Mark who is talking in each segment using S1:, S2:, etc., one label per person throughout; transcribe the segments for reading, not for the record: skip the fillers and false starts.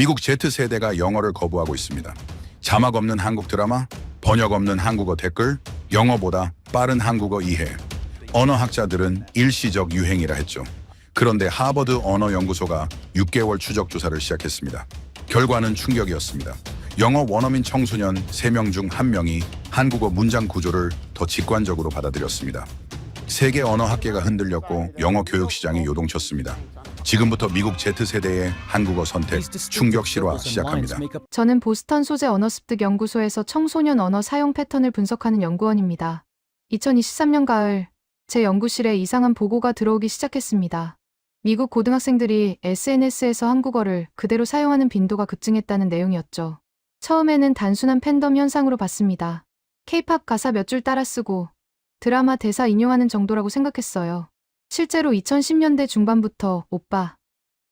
S1: 미국 Z세대가 영어를 거부하고 있습니다. 자막 없는 한국 드라마, 번역 없는 한국어 댓글, 영어보다 빠른 한국어 이해. 언어학자들은 일시적 유행이라 했죠. 그런데 하버드 언어연구소가 6개월 추적 조사를 시작했습니다. 결과는 충격이었습니다. 영어 원어민 청소년 3명 중 1명이 한국어 문장 구조를 더 직관적으로 받아들였습니다. 세계 언어학계가 흔들렸고 영어 교육 시장이 요동쳤습니다. 지금부터 미국 Z세대의 한국어 선택 충격 실화 시작합니다.
S2: 저는 보스턴 소재 언어습득 연구소에서 청소년 언어 사용 패턴을 분석하는 연구원입니다. 2023년 가을, 제 연구실에 이상한 보고가 들어오기 시작했습니다. 미국 고등학생들이 SNS에서 한국어를 그대로 사용하는 빈도가 급증했다는 내용이었죠. 처음에는 단순한 팬덤 현상으로 봤습니다. K-팝 가사 몇 줄 따라 쓰고 드라마 대사 인용하는 정도라고 생각했어요. 실제로 2010년대 중반부터 오빠,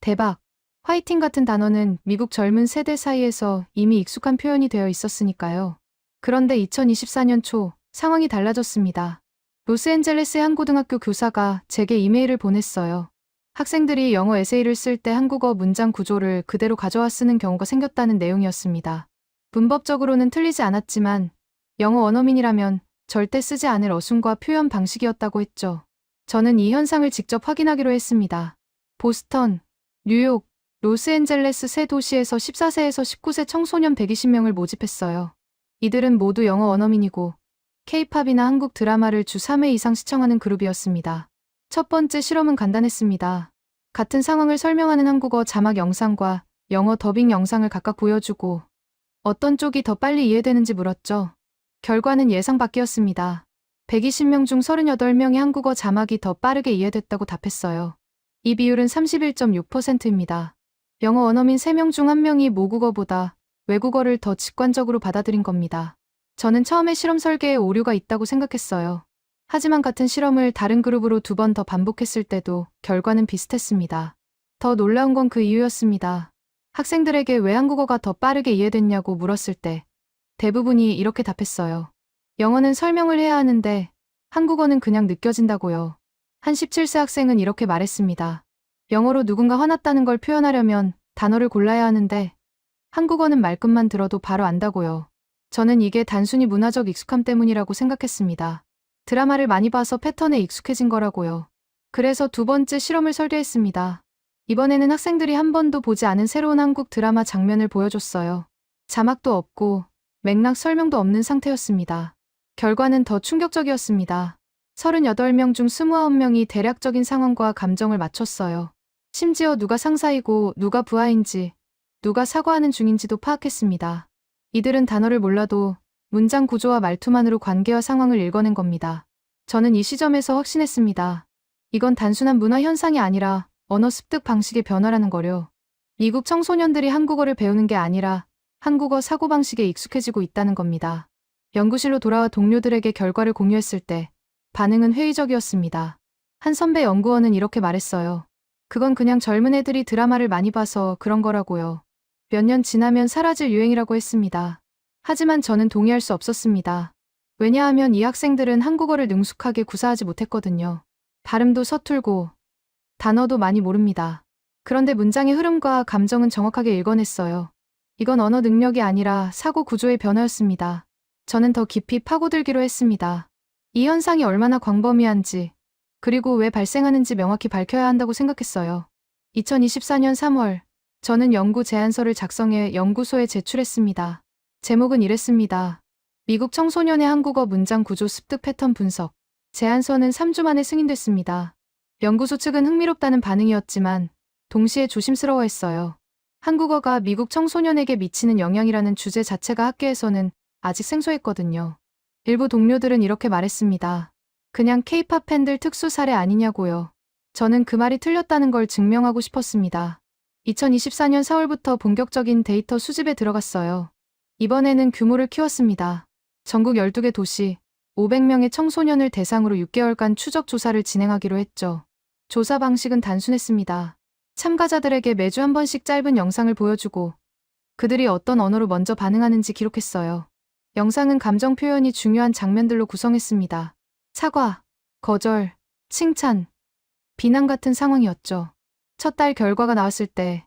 S2: 대박, 화이팅 같은 단어는 미국 젊은 세대 사이에서 이미 익숙한 표현이 되어 있었으니까요. 그런데 2024년 초 상황이 달라졌습니다. 로스앤젤레스의 한 고등학교 교사가 제게 이메일을 보냈어요. 학생들이 영어 에세이를 쓸 때 한국어 문장 구조를 그대로 가져와 쓰는 경우가 생겼다는 내용이었습니다. 문법적으로는 틀리지 않았지만 영어 원어민이라면 절대 쓰지 않을 어순과 표현 방식이었다고 했죠. 저는 이 현상을 직접 확인하기로 했습니다. 보스턴, 뉴욕, 로스앤젤레스 세 도시에서 14세에서 19세 청소년 120명을 모집했어요. 이들은 모두 영어 원어민이고 K-팝이나 한국 드라마를 주 3회 이상 시청하는 그룹이었습니다. 첫 번째 실험은 간단했습니다. 같은 상황을 설명하는 한국어 자막 영상과 영어 더빙 영상을 각각 보여주고 어떤 쪽이 더 빨리 이해되는지 물었죠. 결과는 예상 밖이었습니다. 120명 중 38명이 한국어 자막이 더 빠르게 이해됐다고 답했어요. 이 비율은 31.6%입니다. 영어 원어민 3명 중 1명이 모국어보다 외국어를 더 직관적으로 받아들인 겁니다. 저는 처음에 실험 설계에 오류가 있다고 생각했어요. 하지만 같은 실험을 다른 그룹으로 2번 더 반복했을 때도 결과는 비슷했습니다. 더 놀라운 건 그 이유였습니다. 학생들에게 왜 한국어가 더 빠르게 이해됐냐고 물었을 때 대부분이 이렇게 답했어요. 영어는 설명을 해야 하는데 한국어는 그냥 느껴진다고요. 한 17세 학생은 이렇게 말했습니다. 영어로 누군가 화났다는 걸 표현하려면 단어를 골라야 하는데 한국어는 말끝만 들어도 바로 안다고요. 저는 이게 단순히 문화적 익숙함 때문이라고 생각했습니다. 드라마를 많이 봐서 패턴에 익숙해진 거라고요. 그래서 2번째 실험을 설계했습니다. 이번에는 학생들이 한 번도 보지 않은 새로운 한국 드라마 장면을 보여줬어요. 자막도 없고 맥락 설명도 없는 상태였습니다. 결과는 더 충격적이었습니다. 38명 중 29명이 대략적인 상황과 감정을 맞췄어요. 심지어 누가 상사이고 누가 부하인지, 누가 사과하는 중인지도 파악했습니다. 이들은 단어를 몰라도 문장 구조와 말투만으로 관계와 상황을 읽어낸 겁니다. 저는 이 시점에서 확신했습니다. 이건 단순한 문화 현상이 아니라 언어 습득 방식의 변화라는 거요. 미국 청소년들이 한국어를 배우는 게 아니라 한국어 사고방식에 익숙해지고 있다는 겁니다. 연구실로 돌아와 동료들에게 결과를 공유했을 때 반응은 회의적이었습니다. 한 선배 연구원은 이렇게 말했어요. 그건 그냥 젊은 애들이 드라마를 많이 봐서 그런 거라고요. 몇 년 지나면 사라질 유행이라고 했습니다. 하지만 저는 동의할 수 없었습니다. 왜냐하면 이 학생들은 한국어를 능숙하게 구사하지 못했거든요. 발음도 서툴고 단어도 많이 모릅니다. 그런데 문장의 흐름과 감정은 정확하게 읽어냈어요. 이건 언어 능력이 아니라 사고 구조의 변화였습니다. 저는 더 깊이 파고들기로 했습니다. 이 현상이 얼마나 광범위한지, 그리고 왜 발생하는지 명확히 밝혀야 한다고 생각했어요. 2024년 3월, 저는 연구 제안서를 작성해 연구소에 제출했습니다. 제목은 이랬습니다. 미국 청소년의 한국어 문장 구조 습득 패턴 분석. 제안서는 3주 만에 승인됐습니다. 연구소 측은 흥미롭다는 반응이었지만 동시에 조심스러워했어요. 한국어가 미국 청소년에게 미치는 영향이라는 주제 자체가 학계에서는 아직 생소했거든요. 일부 동료들은 이렇게 말했습니다. 그냥 K-팝 팬들 특수 사례 아니냐고요. 저는 그 말이 틀렸다는 걸 증명하고 싶었습니다. 2024년 4월부터 본격적인 데이터 수집에 들어갔어요. 이번에는 규모를 키웠습니다. 전국 12개 도시, 500명의 청소년을 대상으로 6개월간 추적 조사를 진행하기로 했죠. 조사 방식은 단순했습니다. 참가자들에게 매주 한 번씩 짧은 영상을 보여주고 그들이 어떤 언어로 먼저 반응하는지 기록했어요. 영상은 감정 표현이 중요한 장면들로 구성했습니다. 사과, 거절, 칭찬, 비난 같은 상황이었죠. 첫 달 결과가 나왔을 때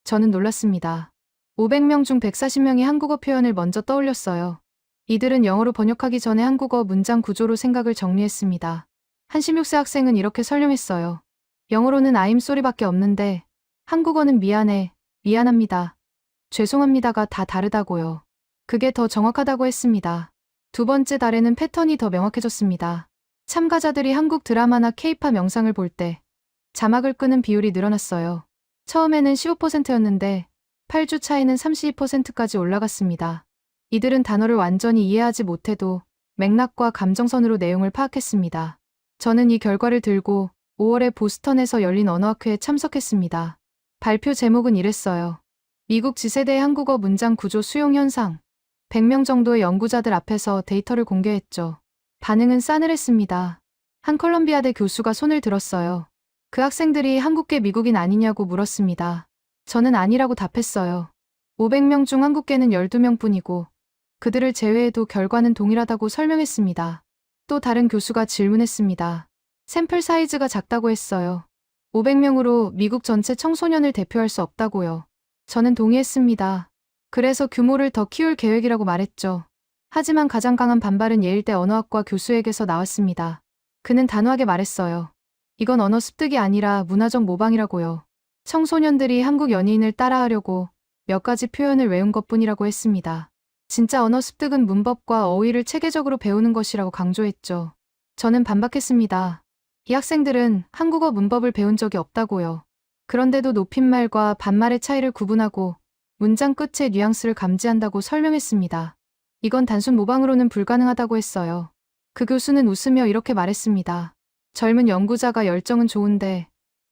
S2: 저는 놀랐습니다. 500명 중 140명이 한국어 표현을 먼저 떠올렸어요. 이들은 영어로 번역하기 전에 한국어 문장 구조로 생각을 정리했습니다. 한 16세 학생은 이렇게 설명했어요. 영어로는 I'm sorry밖에 없는데 한국어는 미안해, 미안합니다, 죄송합니다가 다 다르다고요. 그게 더 정확하다고 했습니다. 두 번째 달에는 패턴이 더 명확해졌습니다. 참가자들이 한국 드라마나 K-팝 영상을 볼 때 자막을 끄는 비율이 늘어났어요. 처음에는 15%였는데 8주 차이는 32%까지 올라갔습니다. 이들은 단어를 완전히 이해하지 못해도 맥락과 감정선으로 내용을 파악했습니다. 저는 이 결과를 들고 5월에 보스턴에서 열린 언어학회에 참석했습니다. 발표 제목은 이랬어요. 미국 지세대 한국어 문장 구조 수용 현상. 100명 정도의 연구자들 앞에서 데이터를 공개했죠. 반응은 싸늘했습니다. 한 컬럼비아대 교수가 손을 들었어요. 그 학생들이 한국계 미국인 아니냐고 물었습니다. 저는 아니라고 답했어요. 500명 중 한국계는 12명 뿐이고 그들을 제외해도 결과는 동일하다고 설명했습니다. 또 다른 교수가 질문했습니다. 샘플 사이즈가 작다고 했어요. 500명으로 미국 전체 청소년을 대표할 수 없다고요. 저는 동의했습니다. 그래서 규모를 더 키울 계획이라고 말했죠. 하지만 가장 강한 반발은 예일대 언어학과 교수에게서 나왔습니다. 그는 단호하게 말했어요. 이건 언어 습득이 아니라 문화적 모방이라고요. 청소년들이 한국 연예인을 따라하려고 몇 가지 표현을 외운 것뿐이라고 했습니다. 진짜 언어 습득은 문법과 어휘를 체계적으로 배우는 것이라고 강조했죠. 저는 반박했습니다. 이 학생들은 한국어 문법을 배운 적이 없다고요. 그런데도 높임말과 반말의 차이를 구분하고 문장 끝의 뉘앙스를 감지한다고 설명했습니다. 이건 단순 모방으로는 불가능하다고 했어요. 그 교수는 웃으며 이렇게 말했습니다. 젊은 연구자가 열정은 좋은데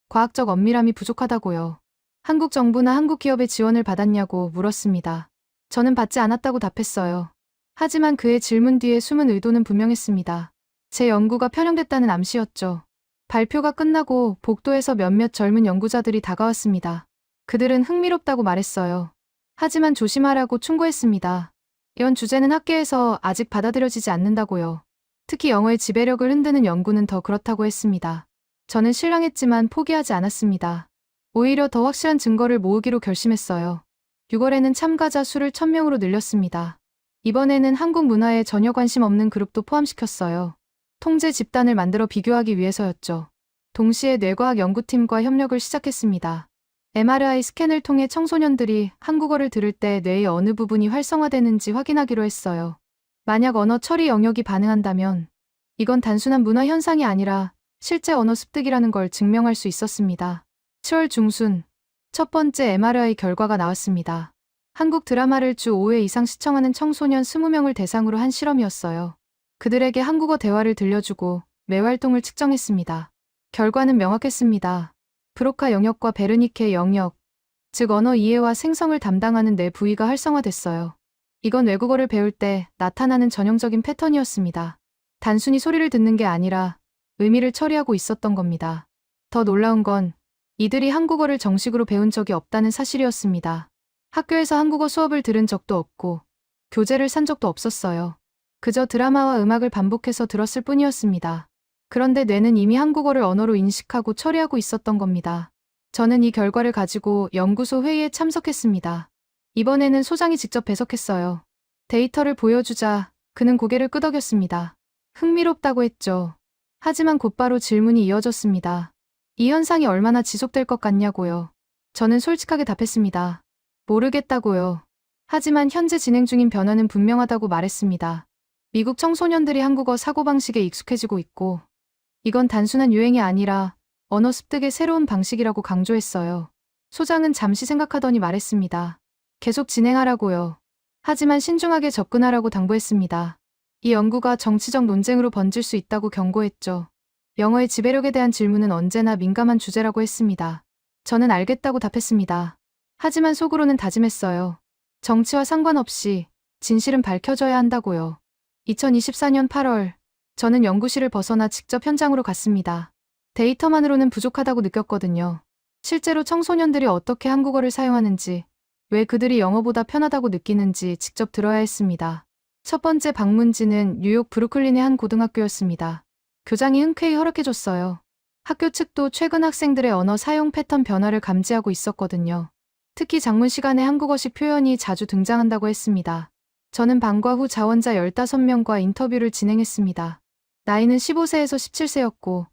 S2: 과학적 엄밀함이 부족하다고요. 한국 정부나 한국 기업의 지원을 받았냐고 물었습니다. 저는 받지 않았다고 답했어요. 하지만 그의 질문 뒤에 숨은 의도는 분명했습니다. 제 연구가 편향됐다는 암시였죠. 발표가 끝나고 복도에서 몇몇 젊은 연구자들이 다가왔습니다. 그들은 흥미롭다고 말했어요. 하지만 조심하라고 충고했습니다. 이런 주제는 학계에서 아직 받아들여지지 않는다고요. 특히 영어의 지배력을 흔드는 연구는 더 그렇다고 했습니다. 저는 실망했지만 포기하지 않았습니다. 오히려 더 확실한 증거를 모으기로 결심했어요. 6월에는 참가자 수를 1000명으로 늘렸습니다. 이번에는 한국 문화에 전혀 관심 없는 그룹도 포함시켰어요. 통제 집단을 만들어 비교하기 위해서였죠. 동시에 뇌과학 연구팀과 협력을 시작했습니다. MRI 스캔을 통해 청소년들이 한국어를 들을 때 뇌의 어느 부분이 활성화되는지 확인하기로 했어요. 만약 언어 처리 영역이 반응한다면 이건 단순한 문화 현상이 아니라 실제 언어 습득이라는 걸 증명할 수 있었습니다. 7월 중순 첫 번째 MRI 결과가 나왔습니다. 한국 드라마를 주 5회 이상 시청하는 청소년 20명을 대상으로 한 실험이었어요. 그들에게 한국어 대화를 들려주고 뇌활동을 측정했습니다. 결과는 명확했습니다. 브로카 영역과 베르니케 영역, 즉 언어 이해와 생성을 담당하는 뇌 부위가 활성화됐어요. 이건 외국어를 배울 때 나타나는 전형적인 패턴이었습니다. 단순히 소리를 듣는 게 아니라 의미를 처리하고 있었던 겁니다. 더 놀라운 건 이들이 한국어를 정식으로 배운 적이 없다는 사실이었습니다. 학교에서 한국어 수업을 들은 적도 없고 교재를 산 적도 없었어요. 그저 드라마와 음악을 반복해서 들었을 뿐이었습니다. 그런데 뇌는 이미 한국어를 언어로 인식하고 처리하고 있었던 겁니다. 저는 이 결과를 가지고 연구소 회의에 참석했습니다. 이번에는 소장이 직접 배석했어요. 데이터를 보여주자 그는 고개를 끄덕였습니다. 흥미롭다고 했죠. 하지만 곧바로 질문이 이어졌습니다. 이 현상이 얼마나 지속될 것 같냐고요. 저는 솔직하게 답했습니다. 모르겠다고요. 하지만 현재 진행 중인 변화는 분명하다고 말했습니다. 미국 청소년들이 한국어 사고방식에 익숙해지고 있고 이건 단순한 유행이 아니라 언어 습득의 새로운 방식이라고 강조했어요. 소장은 잠시 생각하더니 말했습니다. 계속 진행하라고요. 하지만 신중하게 접근하라고 당부했습니다. 이 연구가 정치적 논쟁으로 번질 수 있다고 경고했죠. 영어의 지배력에 대한 질문은 언제나 민감한 주제라고 했습니다. 저는 알겠다고 답했습니다. 하지만 속으로는 다짐했어요. 정치와 상관없이 진실은 밝혀져야 한다고요. 2024년 8월, 저는 연구실을 벗어나 직접 현장으로 갔습니다. 데이터만으로는 부족하다고 느꼈거든요. 실제로 청소년들이 어떻게 한국어를 사용하는지, 왜 그들이 영어보다 편하다고 느끼는지 직접 들어야 했습니다. 첫 번째 방문지는 뉴욕 브루클린의 한 고등학교였습니다. 교장이 흔쾌히 허락해줬어요. 학교 측도 최근 학생들의 언어 사용 패턴 변화를 감지하고 있었거든요. 특히 작문 시간에 한국어식 표현이 자주 등장한다고 했습니다. 저는 방과 후 자원자 15명과 인터뷰를 진행했습니다. 나이는 15세에서 17세였고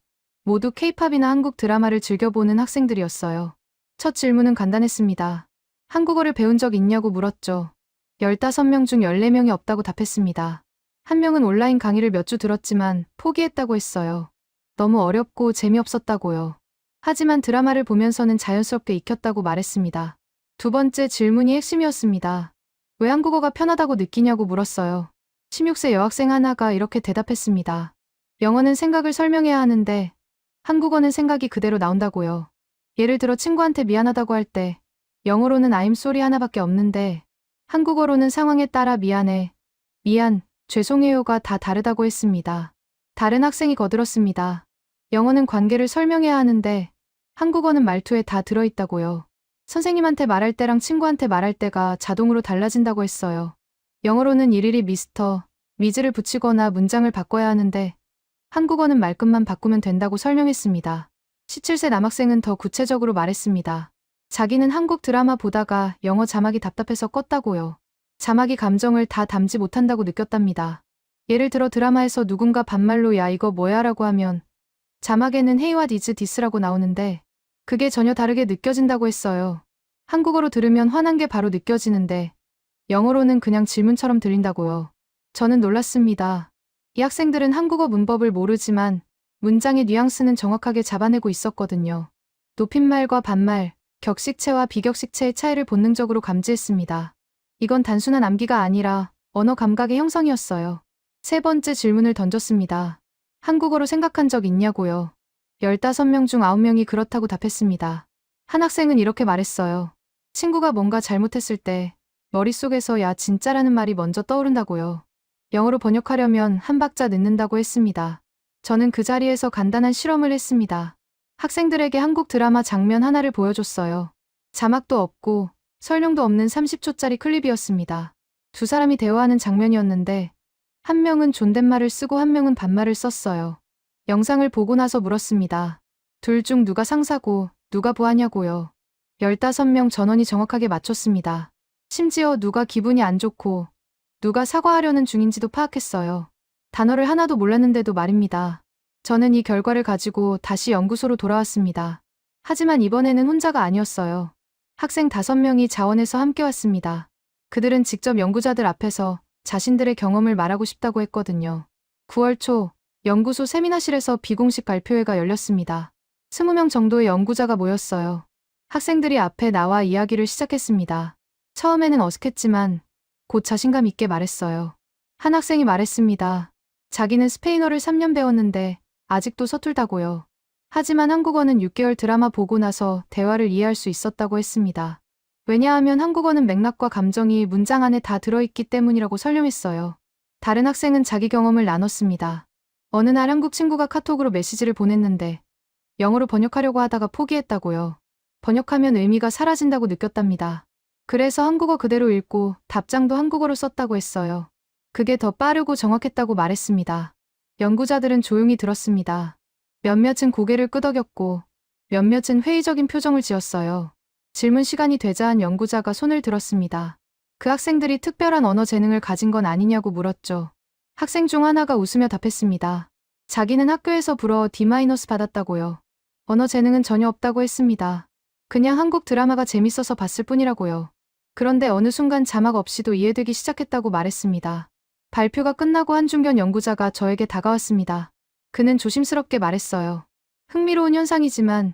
S2: 모두 K-팝이나 한국 드라마를 즐겨보는 학생들이었어요. 첫 질문은 간단했습니다. 한국어를 배운 적 있냐고 물었죠. 15명 중 14명이 없다고 답했습니다. 한 명은 온라인 강의를 몇 주 들었지만 포기했다고 했어요. 너무 어렵고 재미없었다고요. 하지만 드라마를 보면서는 자연스럽게 익혔다고 말했습니다. 두 번째 질문이 핵심이었습니다. 왜 한국어가 편하다고 느끼냐고 물었어요. 16세 여학생 하나가 이렇게 대답했습니다. 영어는 생각을 설명해야 하는데 한국어는 생각이 그대로 나온다고요. 예를 들어 친구한테 미안하다고 할 때 영어로는 I'm sorry 하나밖에 없는데 한국어로는 상황에 따라 미안해, 미안, 죄송해요가 다 다르다고 했습니다. 다른 학생이 거들었습니다. 영어는 관계를 설명해야 하는데 한국어는 말투에 다 들어있다고요. 선생님한테 말할 때랑 친구한테 말할 때가 자동으로 달라진다고 했어요. 영어로는 일일이 미스터, 미즈를 붙이거나 문장을 바꿔야 하는데 한국어는 말끝만 바꾸면 된다고 설명했습니다. 17세 남학생은 더 구체적으로 말했습니다. 자기는 한국 드라마 보다가 영어 자막이 답답해서 껐다고요. 자막이 감정을 다 담지 못한다고 느꼈답니다. 예를 들어 드라마에서 누군가 반말로 야 이거 뭐야 라고 하면 자막에는 Hey what is this라고 나오는데 그게 전혀 다르게 느껴진다고 했어요. 한국어로 들으면 화난 게 바로 느껴지는데 영어로는 그냥 질문처럼 들린다고요. 저는 놀랐습니다. 이 학생들은 한국어 문법을 모르지만 문장의 뉘앙스는 정확하게 잡아내고 있었거든요. 높임말과 반말, 격식체와 비격식체의 차이를 본능적으로 감지했습니다. 이건 단순한 암기가 아니라 언어 감각의 형성이었어요. 세 번째 질문을 던졌습니다. 한국어로 생각한 적 있냐고요. 15명 중 9명이 그렇다고 답했습니다. 한 학생은 이렇게 말했어요. 친구가 뭔가 잘못했을 때 머릿속에서 야 진짜라는 말이 먼저 떠오른다고요. 영어로 번역하려면 한 박자 늦는다고 했습니다. 저는 그 자리에서 간단한 실험을 했습니다. 학생들에게 한국 드라마 장면 하나를 보여줬어요. 자막도 없고 설명도 없는 30초짜리 클립이었습니다. 두 사람이 대화하는 장면이었는데 한 명은 존댓말을 쓰고 한 명은 반말을 썼어요. 영상을 보고 나서 물었습니다. 둘 중 누가 상사고 누가 부하냐고요. 15명 전원이 정확하게 맞췄습니다. 심지어 누가 기분이 안 좋고 누가 사과하려는 중인지도 파악했어요. 단어를 하나도 몰랐는데도 말입니다. 저는 이 결과를 가지고 다시 연구소로 돌아왔습니다. 하지만 이번에는 혼자가 아니었어요. 학생 5명이 자원해서 함께 왔습니다. 그들은 직접 연구자들 앞에서 자신들의 경험을 말하고 싶다고 했거든요. 9월 초 연구소 세미나실에서 비공식 발표회가 열렸습니다. 20명 정도의 연구자가 모였어요. 학생들이 앞에 나와 이야기를 시작했습니다. 처음에는 어색했지만 곧 자신감 있게 말했어요. 한 학생이 말했습니다. 자기는 스페인어를 3년 배웠는데 아직도 서툴다고요. 하지만 한국어는 6개월 드라마 보고 나서 대화를 이해할 수 있었다고 했습니다. 왜냐하면 한국어는 맥락과 감정이 문장 안에 다 들어있기 때문이라고 설명했어요. 다른 학생은 자기 경험을 나눴습니다. 어느 날 한국 친구가 카톡으로 메시지를 보냈는데 영어로 번역하려고 하다가 포기했다고요. 번역하면 의미가 사라진다고 느꼈답니다. 그래서 한국어 그대로 읽고 답장도 한국어로 썼다고 했어요. 그게 더 빠르고 정확했다고 말했습니다. 연구자들은 조용히 들었습니다. 몇몇은 고개를 끄덕였고 몇몇은 회의적인 표정을 지었어요. 질문 시간이 되자 한 연구자가 손을 들었습니다. 그 학생들이 특별한 언어 재능을 가진 건 아니냐고 물었죠. 학생 중 하나가 웃으며 답했습니다. 자기는 학교에서 불어 D- 받았다고요. 언어 재능은 전혀 없다고 했습니다. 그냥 한국 드라마가 재밌어서 봤을 뿐이라고요. 그런데 어느 순간 자막 없이도 이해되기 시작했다고 말했습니다. 발표가 끝나고 한중견 연구자가 저에게 다가왔습니다. 그는 조심스럽게 말했어요. 흥미로운 현상이지만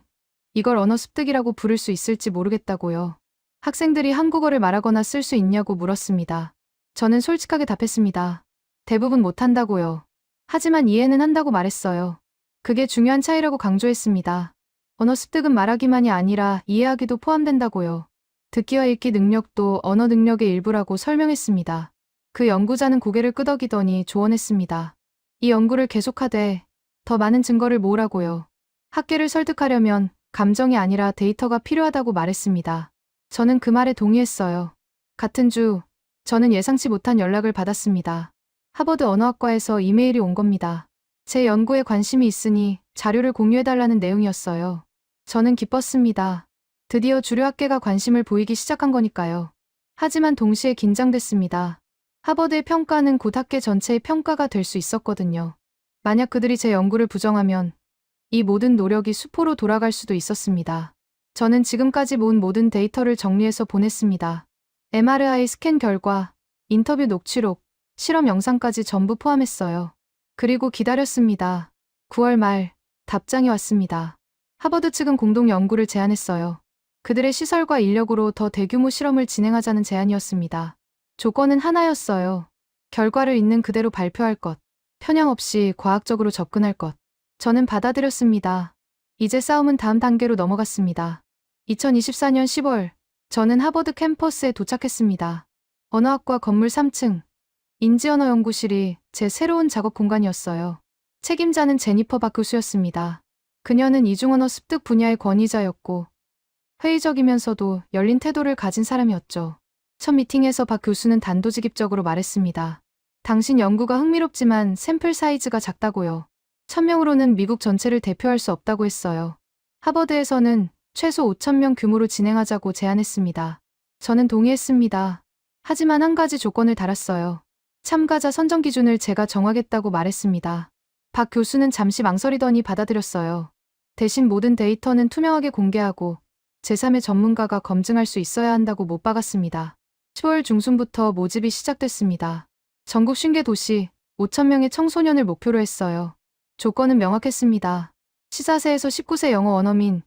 S2: 이걸 언어 습득이라고 부를 수 있을지 모르겠다고요. 학생들이 한국어를 말하거나 쓸 수 있냐고 물었습니다. 저는 솔직하게 답했습니다. 대부분 못한다고요. 하지만 이해는 한다고 말했어요. 그게 중요한 차이라고 강조했습니다. 언어 습득은 말하기만이 아니라 이해하기도 포함된다고요. 듣기와 읽기 능력도 언어 능력의 일부라고 설명했습니다. 그 연구자는 고개를 끄덕이더니 조언했습니다. 이 연구를 계속하되 더 많은 증거를 모으라고요. 학계를 설득하려면 감정이 아니라 데이터가 필요하다고 말했습니다. 저는 그 말에 동의했어요. 같은 주, 저는 예상치 못한 연락을 받았습니다. 하버드 언어학과에서 이메일이 온 겁니다. 제 연구에 관심이 있으니 자료를 공유해달라는 내용이었어요. 저는 기뻤습니다. 드디어 주류 학계가 관심을 보이기 시작한 거니까요. 하지만 동시에 긴장됐습니다. 하버드의 평가는 곧 학계 전체의 평가가 될 수 있었거든요. 만약 그들이 제 연구를 부정하면 이 모든 노력이 수포로 돌아갈 수도 있었습니다. 저는 지금까지 모은 모든 데이터를 정리해서 보냈습니다. MRI 스캔 결과, 인터뷰 녹취록, 실험 영상까지 전부 포함했어요. 그리고 기다렸습니다. 9월 말 답장이 왔습니다. 하버드 측은 공동 연구를 제안했어요. 그들의 시설과 인력으로 더 대규모 실험을 진행하자는 제안이었습니다. 조건은 하나였어요. 결과를 있는 그대로 발표할 것, 편향 없이 과학적으로 접근할 것. 저는 받아들였습니다. 이제 싸움은 다음 단계로 넘어갔습니다. 2024년 10월, 저는 하버드 캠퍼스에 도착했습니다. 언어학과 건물 3층, 인지언어 연구실이 제 새로운 작업 공간이었어요. 책임자는 제니퍼 박 교수였습니다. 그녀는 이중언어 습득 분야의 권위자였고 회의적이면서도 열린 태도를 가진 사람이었죠. 첫 미팅에서 박 교수는 단도직입적으로 말했습니다. 당신 연구가 흥미롭지만 샘플 사이즈가 작다고요. 1000명으로는 미국 전체를 대표할 수 없다고 했어요. 하버드에서는 최소 5000명 규모로 진행하자고 제안했습니다. 저는 동의했습니다. 하지만 한 가지 조건을 달았어요. 참가자 선정 기준을 제가 정하겠다고 말했습니다. 박 교수는 잠시 망설이더니 받아들였어요. 대신 모든 데이터는 투명하게 공개하고 제3의 전문가가 검증할 수 있어야 한다고 못 박았습니다. 10월 중순부터 모집이 시작됐습니다. 전국 50개 도시 5,000명의 청소년을 목표로 했어요. 조건은 명확했습니다. 시사세에서 19세 영어 원어민,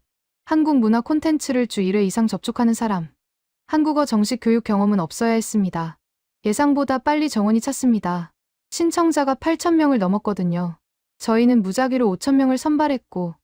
S2: 한국 문화 콘텐츠를 주 1회 이상 접촉하는 사람, 한국어 정식 교육 경험은 없어야 했습니다. 예상보다 빨리 정원이 찼습니다. 신청자가 8,000명을 넘었거든요. 저희는 무작위로 5,000명을 선발했고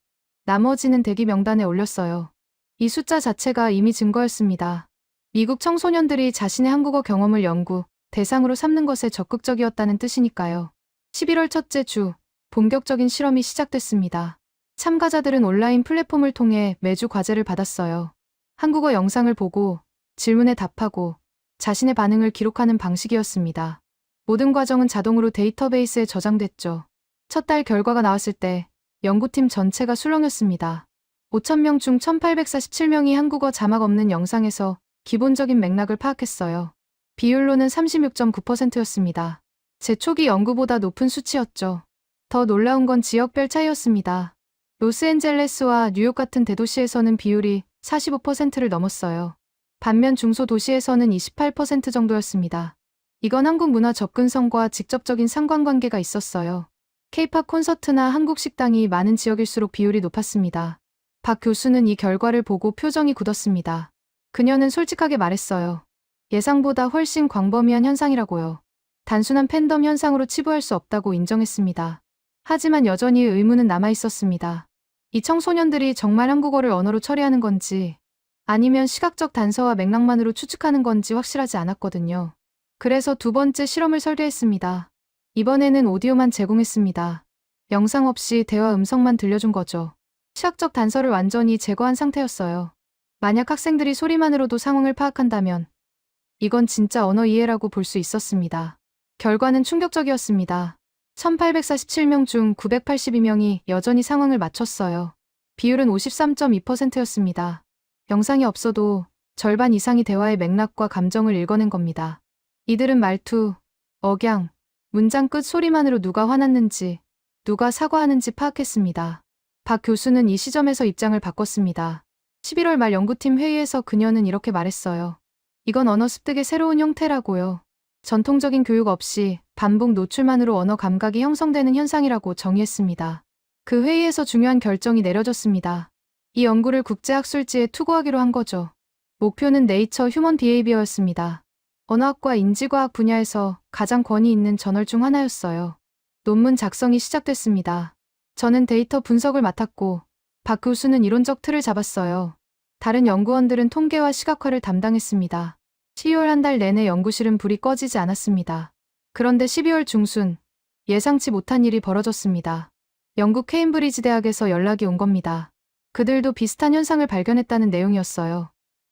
S2: 나머지는 대기 명단에 올렸어요. 이 숫자 자체가 이미 증거였습니다. 미국 청소년들이 자신의 한국어 경험을 연구 대상으로 삼는 것에 적극적이었다는 뜻이니까요. 11월 첫째 주, 본격적인 실험이 시작됐습니다. 참가자들은 온라인 플랫폼을 통해 매주 과제를 받았어요. 한국어 영상을 보고 질문에 답하고 자신의 반응을 기록하는 방식이었습니다. 모든 과정은 자동으로 데이터베이스에 저장됐죠. 첫 달 결과가 나왔을 때 연구팀 전체가 술렁였습니다. 5,000명 중 1,847명이 한국어 자막 없는 영상에서 기본적인 맥락을 파악했어요. 비율로는 36.9%였습니다. 제 초기 연구보다 높은 수치였죠. 더 놀라운 건 지역별 차이였습니다. 로스앤젤레스와 뉴욕 같은 대도시에서는 비율이 45%를 넘었어요. 반면 중소도시에서는 28% 정도였습니다. 이건 한국 문화 접근성과 직접적인 상관관계가 있었어요. K-팝 콘서트나 한국 식당이 많은 지역일수록 비율이 높았습니다. 박 교수는 이 결과를 보고 표정이 굳었습니다. 그녀는 솔직하게 말했어요. 예상보다 훨씬 광범위한 현상이라고요. 단순한 팬덤 현상으로 치부할 수 없다고 인정했습니다. 하지만 여전히 의문은 남아있었습니다. 이 청소년들이 정말 한국어를 언어로 처리하는 건지 아니면 시각적 단서와 맥락만으로 추측하는 건지 확실하지 않았거든요. 그래서 두 번째 실험을 설계했습니다. 이번에는 오디오만 제공했습니다. 영상 없이 대화 음성만 들려준 거죠. 시각적 단서를 완전히 제거한 상태였어요. 만약 학생들이 소리만으로도 상황을 파악한다면 이건 진짜 언어 이해라고 볼 수 있었습니다. 결과는 충격적이었습니다. 1,847명 중 982명이 여전히 상황을 맞췄어요. 비율은 53.2%였습니다. 영상이 없어도 절반 이상이 대화의 맥락과 감정을 읽어낸 겁니다. 이들은 말투, 억양, 문장 끝 소리만으로 누가 화났는지, 누가 사과하는지 파악했습니다. 박 교수는 이 시점에서 입장을 바꿨습니다. 11월 말 연구팀 회의에서 그녀는 이렇게 말했어요. 이건 언어 습득의 새로운 형태라고요. 전통적인 교육 없이 반복 노출만으로 언어 감각이 형성되는 현상이라고 정의했습니다. 그 회의에서 중요한 결정이 내려졌습니다. 이 연구를 국제학술지에 투고하기로 한 거죠. 목표는 네이처 휴먼 비헤이비어였습니다. 언어학과 인지과학 분야에서 가장 권위 있는 저널 중 하나였어요. 논문 작성이 시작됐습니다. 저는 데이터 분석을 맡았고 박 교수는 이론적 틀을 잡았어요. 다른 연구원들은 통계와 시각화를 담당했습니다. 12월 한 달 내내 연구실은 불이 꺼지지 않았습니다. 그런데 12월 중순, 예상치 못한 일이 벌어졌습니다. 영국 케임브리지 대학에서 연락이 온 겁니다. 그들도 비슷한 현상을 발견했다는 내용이었어요.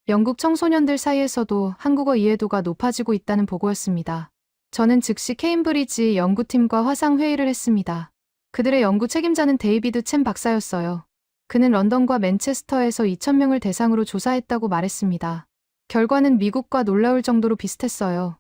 S2: 영국 청소년들 사이에서도 한국어 이해도가 높아지고 있다는 보고였습니다. 저는 즉시 케임브리지 연구팀과 화상 회의를 했습니다. 그들의 연구 책임자는 데이비드 첸 박사였어요. 그는 런던과 맨체스터에서 2,000명을 대상으로 조사했다고 말했습니다. 결과는 미국과 놀라울 정도로 비슷했어요.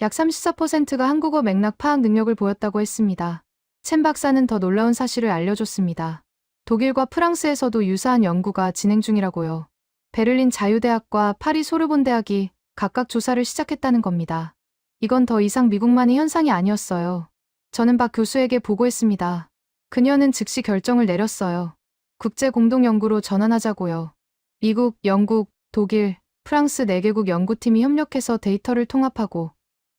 S2: 약 34%가 한국어 맥락 파악 능력을 보였다고 했습니다. 첸 박사는 더 놀라운 사실을 알려줬습니다. 독일과 프랑스에서도 유사한 연구가 진행 중이라고요. 베를린 자유대학과 파리 소르본 대학이 각각 조사를 시작했다는 겁니다. 이건 더 이상 미국만의 현상이 아니었어요. 저는 박 교수에게 보고했습니다. 그녀는 즉시 결정을 내렸어요. 국제 공동 연구로 전환하자고요. 미국, 영국, 독일, 프랑스 4개국 연구팀이 협력해서 데이터를 통합하고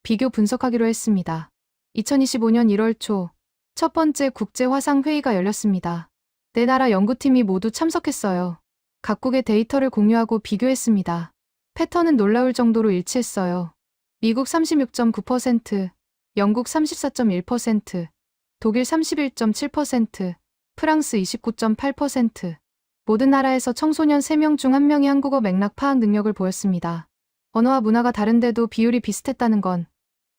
S2: 비교 분석하기로 했습니다. 2025년 1월 초 첫 번째 국제 화상 회의가 열렸습니다. 4나라 연구팀이 모두 참석했어요. 각국의 데이터를 공유하고 비교했습니다. 패턴은 놀라울 정도로 일치했어요. 미국 36.9%, 영국 34.1%, 독일 31.7%, 프랑스 29.8%. 모든 나라에서 청소년 3명 중 1명이 한국어 맥락 파악 능력을 보였습니다. 언어와 문화가 다른데도 비율이 비슷했다는 건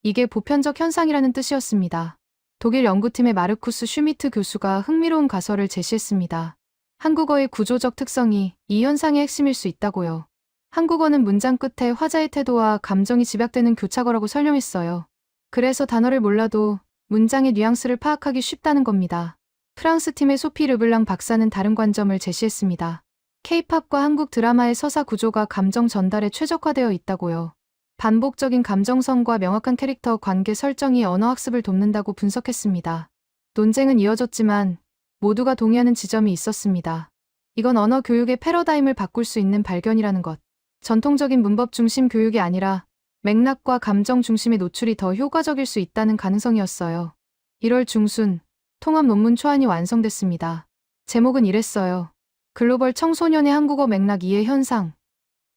S2: 이게 보편적 현상이라는 뜻이었습니다. 독일 연구팀의 마르쿠스 슈미트 교수가 흥미로운 가설을 제시했습니다. 한국어의 구조적 특성이 이 현상의 핵심일 수 있다고요. 한국어는 문장 끝에 화자의 태도와 감정이 집약되는 교차어라고 설명했어요. 그래서 단어를 몰라도 문장의 뉘앙스를 파악하기 쉽다는 겁니다. 프랑스 팀의 소피 르블랑 박사는 다른 관점을 제시했습니다. K-팝과 한국 드라마의 서사 구조가 감정 전달에 최적화되어 있다고요. 반복적인 감정선과 명확한 캐릭터 관계 설정이 언어 학습을 돕는다고 분석했습니다. 논쟁은 이어졌지만 모두가 동의하는 지점이 있었습니다. 이건 언어 교육의 패러다임을 바꿀 수 있는 발견이라는 것. 전통적인 문법 중심 교육이 아니라 맥락과 감정 중심의 노출이 더 효과적일 수 있다는 가능성이었어요. 1월 중순 통합 논문 초안이 완성됐습니다. 제목은 이랬어요. 글로벌 청소년의 한국어 맥락 이해 현상.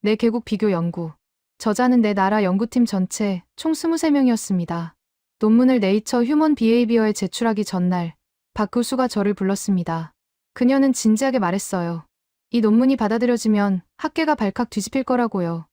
S2: 4개국 비교 연구. 저자는 4나라 연구팀 전체 총 23명이었습니다. 논문을 네이처 휴먼 비헤이비어에 제출하기 전날 박 교수가 저를 불렀습니다. 그녀는 진지하게 말했어요. 이 논문이 받아들여지면 학계가 발칵 뒤집힐 거라고요.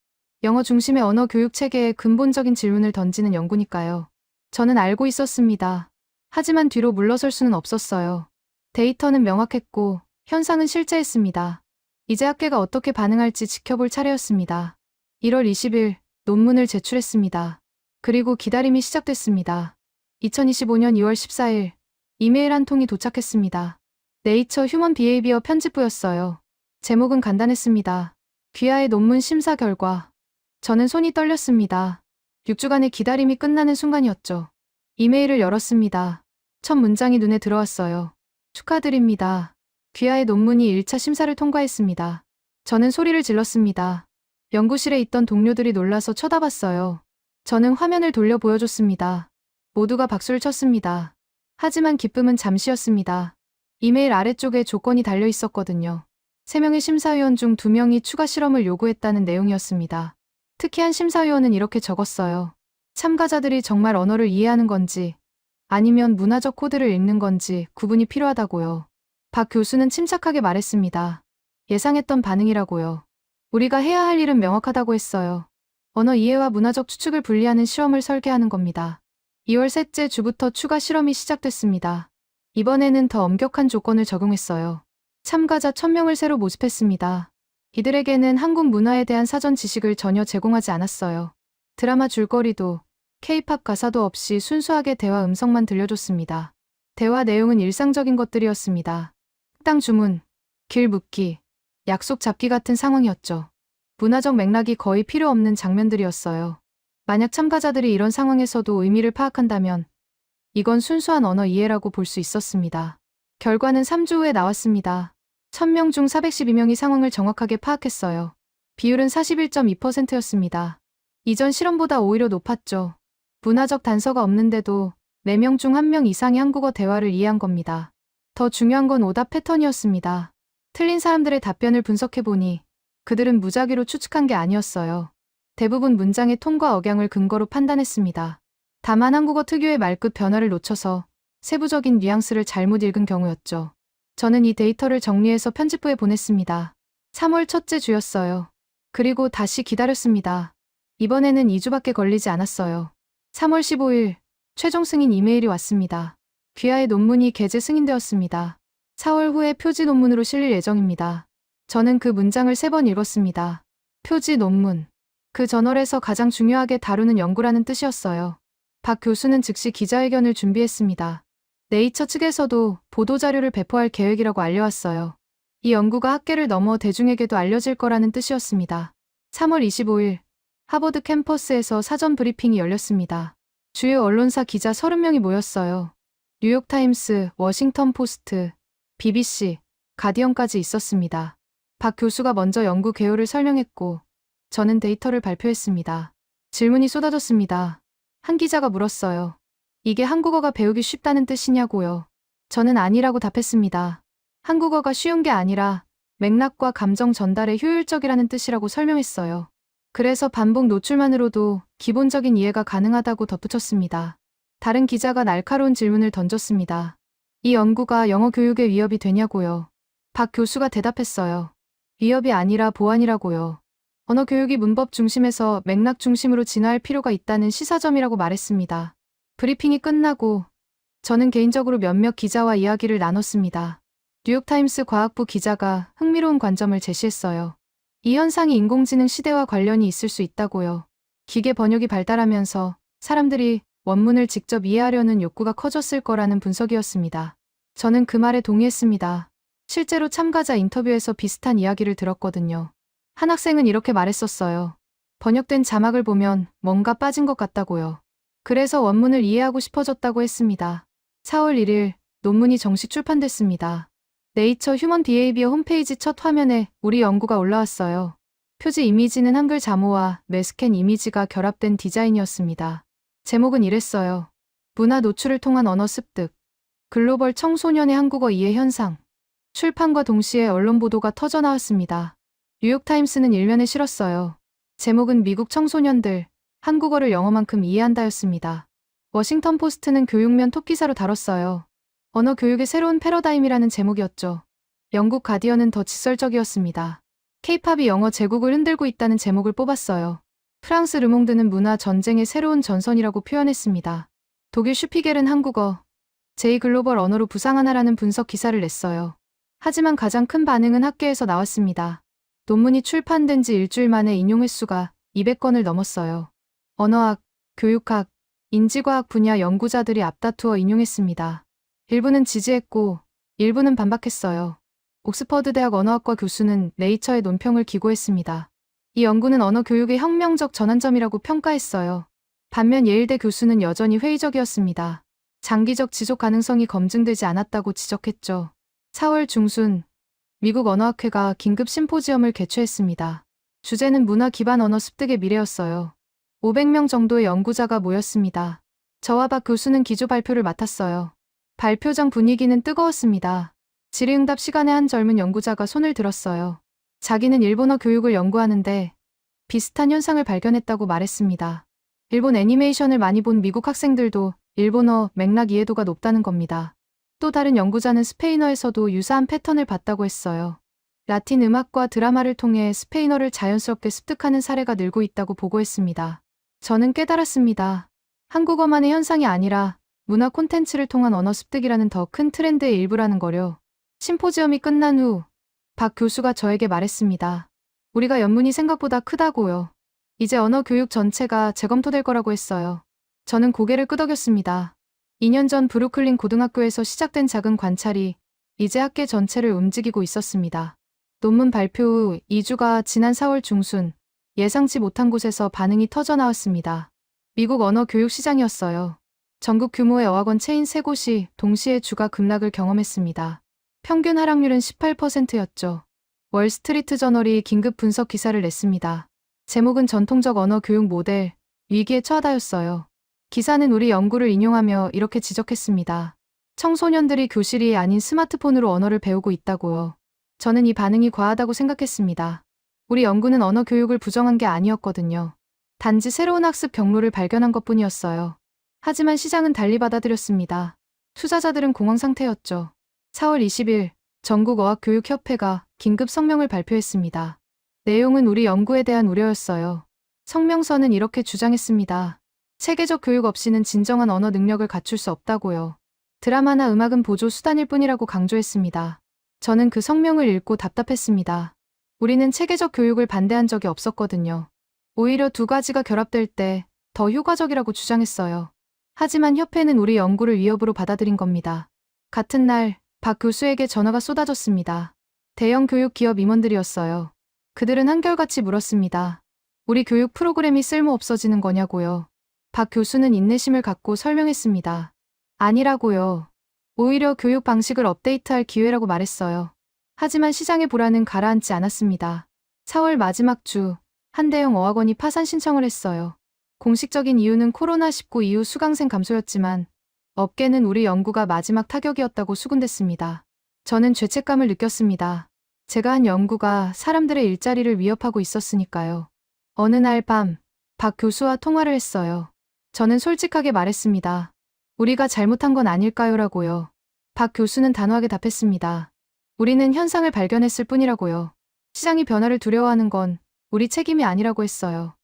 S2: 영어 중심의 언어 교육 체계에 근본적인 질문을 던지는 연구니까요. 저는 알고 있었습니다. 하지만 뒤로 물러설 수는 없었어요. 데이터는 명확했고 현상은 실제했습니다. 이제 학계가 어떻게 반응할지 지켜볼 차례였습니다. 1월 20일 논문을 제출했습니다. 그리고 기다림이 시작됐습니다. 2025년 2월 14일 이메일 한 통이 도착했습니다. 네이처 휴먼 비헤이비어 편집부였어요. 제목은 간단했습니다. 귀하의 논문 심사 결과. 저는 손이 떨렸습니다. 6주간의 기다림이 끝나는 순간이었죠. 이메일을 열었습니다. 첫 문장이 눈에 들어왔어요. 축하드립니다. 귀하의 논문이 1차 심사를 통과했습니다. 저는 소리를 질렀습니다. 연구실에 있던 동료들이 놀라서 쳐다봤어요. 저는 화면을 돌려 보여줬습니다. 모두가 박수를 쳤습니다. 하지만 기쁨은 잠시였습니다. 이메일 아래쪽에 조건이 달려 있었거든요. 3명의 심사위원 중 2명이 추가 실험을 요구했다는 내용이었습니다. 특히 한 심사위원은 이렇게 적었어요. 참가자들이 정말 언어를 이해하는 건지 아니면 문화적 코드를 읽는 건지 구분이 필요하다고요. 박 교수는 침착하게 말했습니다. 예상했던 반응이라고요. 우리가 해야 할 일은 명확하다고 했어요. 언어 이해와 문화적 추측을 분리하는 실험을 설계하는 겁니다. 2월 셋째 주부터 추가 실험이 시작됐습니다. 이번에는 더 엄격한 조건을 적용했어요. 참가자 1,000명을 새로 모집했습니다. 이들에게는 한국 문화에 대한 사전 지식을 전혀 제공하지 않았어요. 드라마 줄거리도 K-팝 가사도 없이 순수하게 대화 음성만 들려줬습니다. 대화 내용은 일상적인 것들이었습니다. 식당 주문, 길 묻기, 약속 잡기 같은 상황이었죠. 문화적 맥락이 거의 필요 없는 장면들이었어요. 만약 참가자들이 이런 상황에서도 의미를 파악한다면 이건 순수한 언어 이해라고 볼 수 있었습니다. 결과는 3주 후에 나왔습니다. 1,000명 중 412명이 상황을 정확하게 파악했어요. 비율은 41.2%였습니다. 이전 실험보다 오히려 높았죠. 문화적 단서가 없는데도 4명 중 1명 이상이 한국어 대화를 이해한 겁니다. 더 중요한 건 오답 패턴이었습니다. 틀린 사람들의 답변을 분석해보니 그들은 무작위로 추측한 게 아니었어요. 대부분 문장의 톤과 억양을 근거로 판단했습니다. 다만 한국어 특유의 말끝 변화를 놓쳐서 세부적인 뉘앙스를 잘못 읽은 경우였죠. 저는 이 데이터를 정리해서 편집부에 보냈습니다. 3월 첫째 주였어요. 그리고 다시 기다렸습니다. 이번에는 2주밖에 걸리지 않았어요. 3월 15일 최종 승인 이메일이 왔습니다. 귀하의 논문이 게재 승인되었습니다. 4월 후에 표지 논문으로 실릴 예정입니다. 저는 그 문장을 3번 읽었습니다. 표지 논문. 그 저널에서 가장 중요하게 다루는 연구라는 뜻이었어요. 박 교수는 즉시 기자회견을 준비했습니다. 네이처 측에서도 보도자료를 배포할 계획이라고 알려왔어요. 이 연구가 학계를 넘어 대중에게도 알려질 거라는 뜻이었습니다. 3월 25일 하버드 캠퍼스에서 사전 브리핑이 열렸습니다. 주요 언론사 기자 30명이 모였어요. 뉴욕타임스, 워싱턴 포스트, BBC, 가디언까지 있었습니다. 박 교수가 먼저 연구 개요를 설명했고 저는 데이터를 발표했습니다. 질문이 쏟아졌습니다. 한 기자가 물었어요. 이게 한국어가 배우기 쉽다는 뜻이냐고요. 저는 아니라고 답했습니다. 한국어가 쉬운 게 아니라 맥락과 감정 전달에 효율적이라는 뜻이라고 설명했어요. 그래서 반복 노출만으로도 기본적인 이해가 가능하다고 덧붙였습니다. 다른 기자가 날카로운 질문을 던졌습니다. 이 연구가 영어 교육에 위협이 되냐고요. 박 교수가 대답했어요. 위협이 아니라 보완이라고요. 언어 교육이 문법 중심에서 맥락 중심으로 진화할 필요가 있다는 시사점이라고 말했습니다. 브리핑이 끝나고 저는 개인적으로 몇몇 기자와 이야기를 나눴습니다. 뉴욕타임스 과학부 기자가 흥미로운 관점을 제시했어요. 이 현상이 인공지능 시대와 관련이 있을 수 있다고요. 기계 번역이 발달하면서 사람들이 원문을 직접 이해하려는 욕구가 커졌을 거라는 분석이었습니다. 저는 그 말에 동의했습니다. 실제로 참가자 인터뷰에서 비슷한 이야기를 들었거든요. 한 학생은 이렇게 말했었어요. 번역된 자막을 보면 뭔가 빠진 것 같다고요. 그래서 원문을 이해하고 싶어졌다고 했습니다. 4월 1일 논문이 정식 출판됐습니다. 네이처 휴먼 비헤이비어 홈페이지 첫 화면에 우리 연구가 올라왔어요. 표지 이미지는 한글 자모와 매스캔 이미지가 결합된 디자인이었습니다. 제목은 이랬어요. 문화 노출을 통한 언어 습득. 글로벌 청소년의 한국어 이해 현상. 출판과 동시에 언론 보도가 터져나왔습니다. 뉴욕타임스는 일면에 실었어요. 제목은 미국 청소년들, 한국어를 영어만큼 이해한다였습니다. 워싱턴 포스트는 교육면 톱기사로 다뤘어요. 언어 교육의 새로운 패러다임이라는 제목이었죠. 영국 가디언은 더 직설적이었습니다. K-팝이 영어 제국을 흔들고 있다는 제목을 뽑았어요. 프랑스 르몽드는 문화 전쟁의 새로운 전선이라고 표현했습니다. 독일 슈피겔은 한국어, 제2글로벌 언어로 부상하나라는 분석 기사를 냈어요. 하지만 가장 큰 반응은 학계에서 나왔습니다. 논문이 출판된 지 일주일 만에 인용 횟수가 200건을 넘었어요. 언어학, 교육학, 인지과학 분야 연구자들이 앞다투어 인용했습니다. 일부는 지지했고 일부는 반박했어요. 옥스퍼드 대학 언어학과 교수는 네이처의 논평을 기고했습니다. 이 연구는 언어 교육의 혁명적 전환점이라고 평가했어요. 반면 예일대 교수는 여전히 회의적이었습니다. 장기적 지속 가능성이 검증되지 않았다고 지적했죠. 4월 중순 미국 언어학회가 긴급 심포지엄을 개최했습니다. 주제는 문화 기반 언어 습득의 미래였어요. 500명 정도의 연구자가 모였습니다. 저와 박 교수는 기조 발표를 맡았어요. 발표장 분위기는 뜨거웠습니다. 질의응답 시간에 한 젊은 연구자가 손을 들었어요. 자기는 일본어 교육을 연구하는데 비슷한 현상을 발견했다고 말했습니다. 일본 애니메이션을 많이 본 미국 학생들도 일본어 맥락 이해도가 높다는 겁니다. 또 다른 연구자는 스페인어에서도 유사한 패턴을 봤다고 했어요. 라틴 음악과 드라마를 통해 스페인어를 자연스럽게 습득하는 사례가 늘고 있다고 보고했습니다. 저는 깨달았습니다. 한국어만의 현상이 아니라 문화 콘텐츠를 통한 언어 습득이라는 더 큰 트렌드의 일부라는 거요. 심포지엄이 끝난 후 박 교수가 저에게 말했습니다. 우리가 연문이 생각보다 크다고요. 이제 언어 교육 전체가 재검토될 거라고 했어요. 저는 고개를 끄덕였습니다. 2년 전 브루클린 고등학교에서 시작된 작은 관찰이 이제 학계 전체를 움직이고 있었습니다. 논문 발표 후 2주가 지난 4월 중순 예상치 못한 곳에서 반응이 터져나왔습니다. 미국 언어 교육 시장이었어요. 전국 규모의 어학원 체인 3곳이 동시에 주가 급락을 경험했습니다. 평균 하락률은 18%였죠. 월스트리트 저널이 긴급 분석 기사를 냈습니다. 제목은 전통적 언어 교육 모델, 위기에 처하다였어요. 기사는 우리 연구를 인용하며 이렇게 지적했습니다. 청소년들이 교실이 아닌 스마트폰으로 언어를 배우고 있다고요. 저는 이 반응이 과하다고 생각했습니다. 우리 연구는 언어 교육을 부정한 게 아니었거든요. 단지 새로운 학습 경로를 발견한 것뿐이었어요. 하지만 시장은 달리 받아들였습니다. 투자자들은 공황 상태였죠. 4월 20일 전국어학교육협회가 긴급 성명을 발표했습니다. 내용은 우리 연구에 대한 우려였어요. 성명서는 이렇게 주장했습니다. 체계적 교육 없이는 진정한 언어 능력을 갖출 수 없다고요. 드라마나 음악은 보조 수단일 뿐이라고 강조했습니다. 저는 그 성명을 읽고 답답했습니다. 우리는 체계적 교육을 반대한 적이 없었거든요. 오히려 두 가지가 결합될 때 더 효과적이라고 주장했어요. 하지만 협회는 우리 연구를 위협으로 받아들인 겁니다. 같은 날, 박 교수에게 전화가 쏟아졌습니다. 대형 교육 기업 임원들이었어요. 그들은 한결같이 물었습니다. 우리 교육 프로그램이 쓸모 없어지는 거냐고요. 박 교수는 인내심을 갖고 설명했습니다. 아니라고요. 오히려 교육 방식을 업데이트할 기회라고 말했어요. 하지만 시장의 불안은 가라앉지 않았습니다. 4월 마지막 주, 한 대형 어학원이 파산 신청을 했어요. 공식적인 이유는 코로나19 이후 수강생 감소였지만 업계는 우리 연구가 마지막 타격이었다고 수군댔습니다. 저는 죄책감을 느꼈습니다. 제가 한 연구가 사람들의 일자리를 위협하고 있었으니까요. 어느 날 밤, 박 교수와 통화를 했어요. 저는 솔직하게 말했습니다. 우리가 잘못한 건 아닐까요라고요. 박 교수는 단호하게 답했습니다. 우리는 현상을 발견했을 뿐이라고요. 시장이 변화를 두려워하는 건 우리 책임이 아니라고 했어요.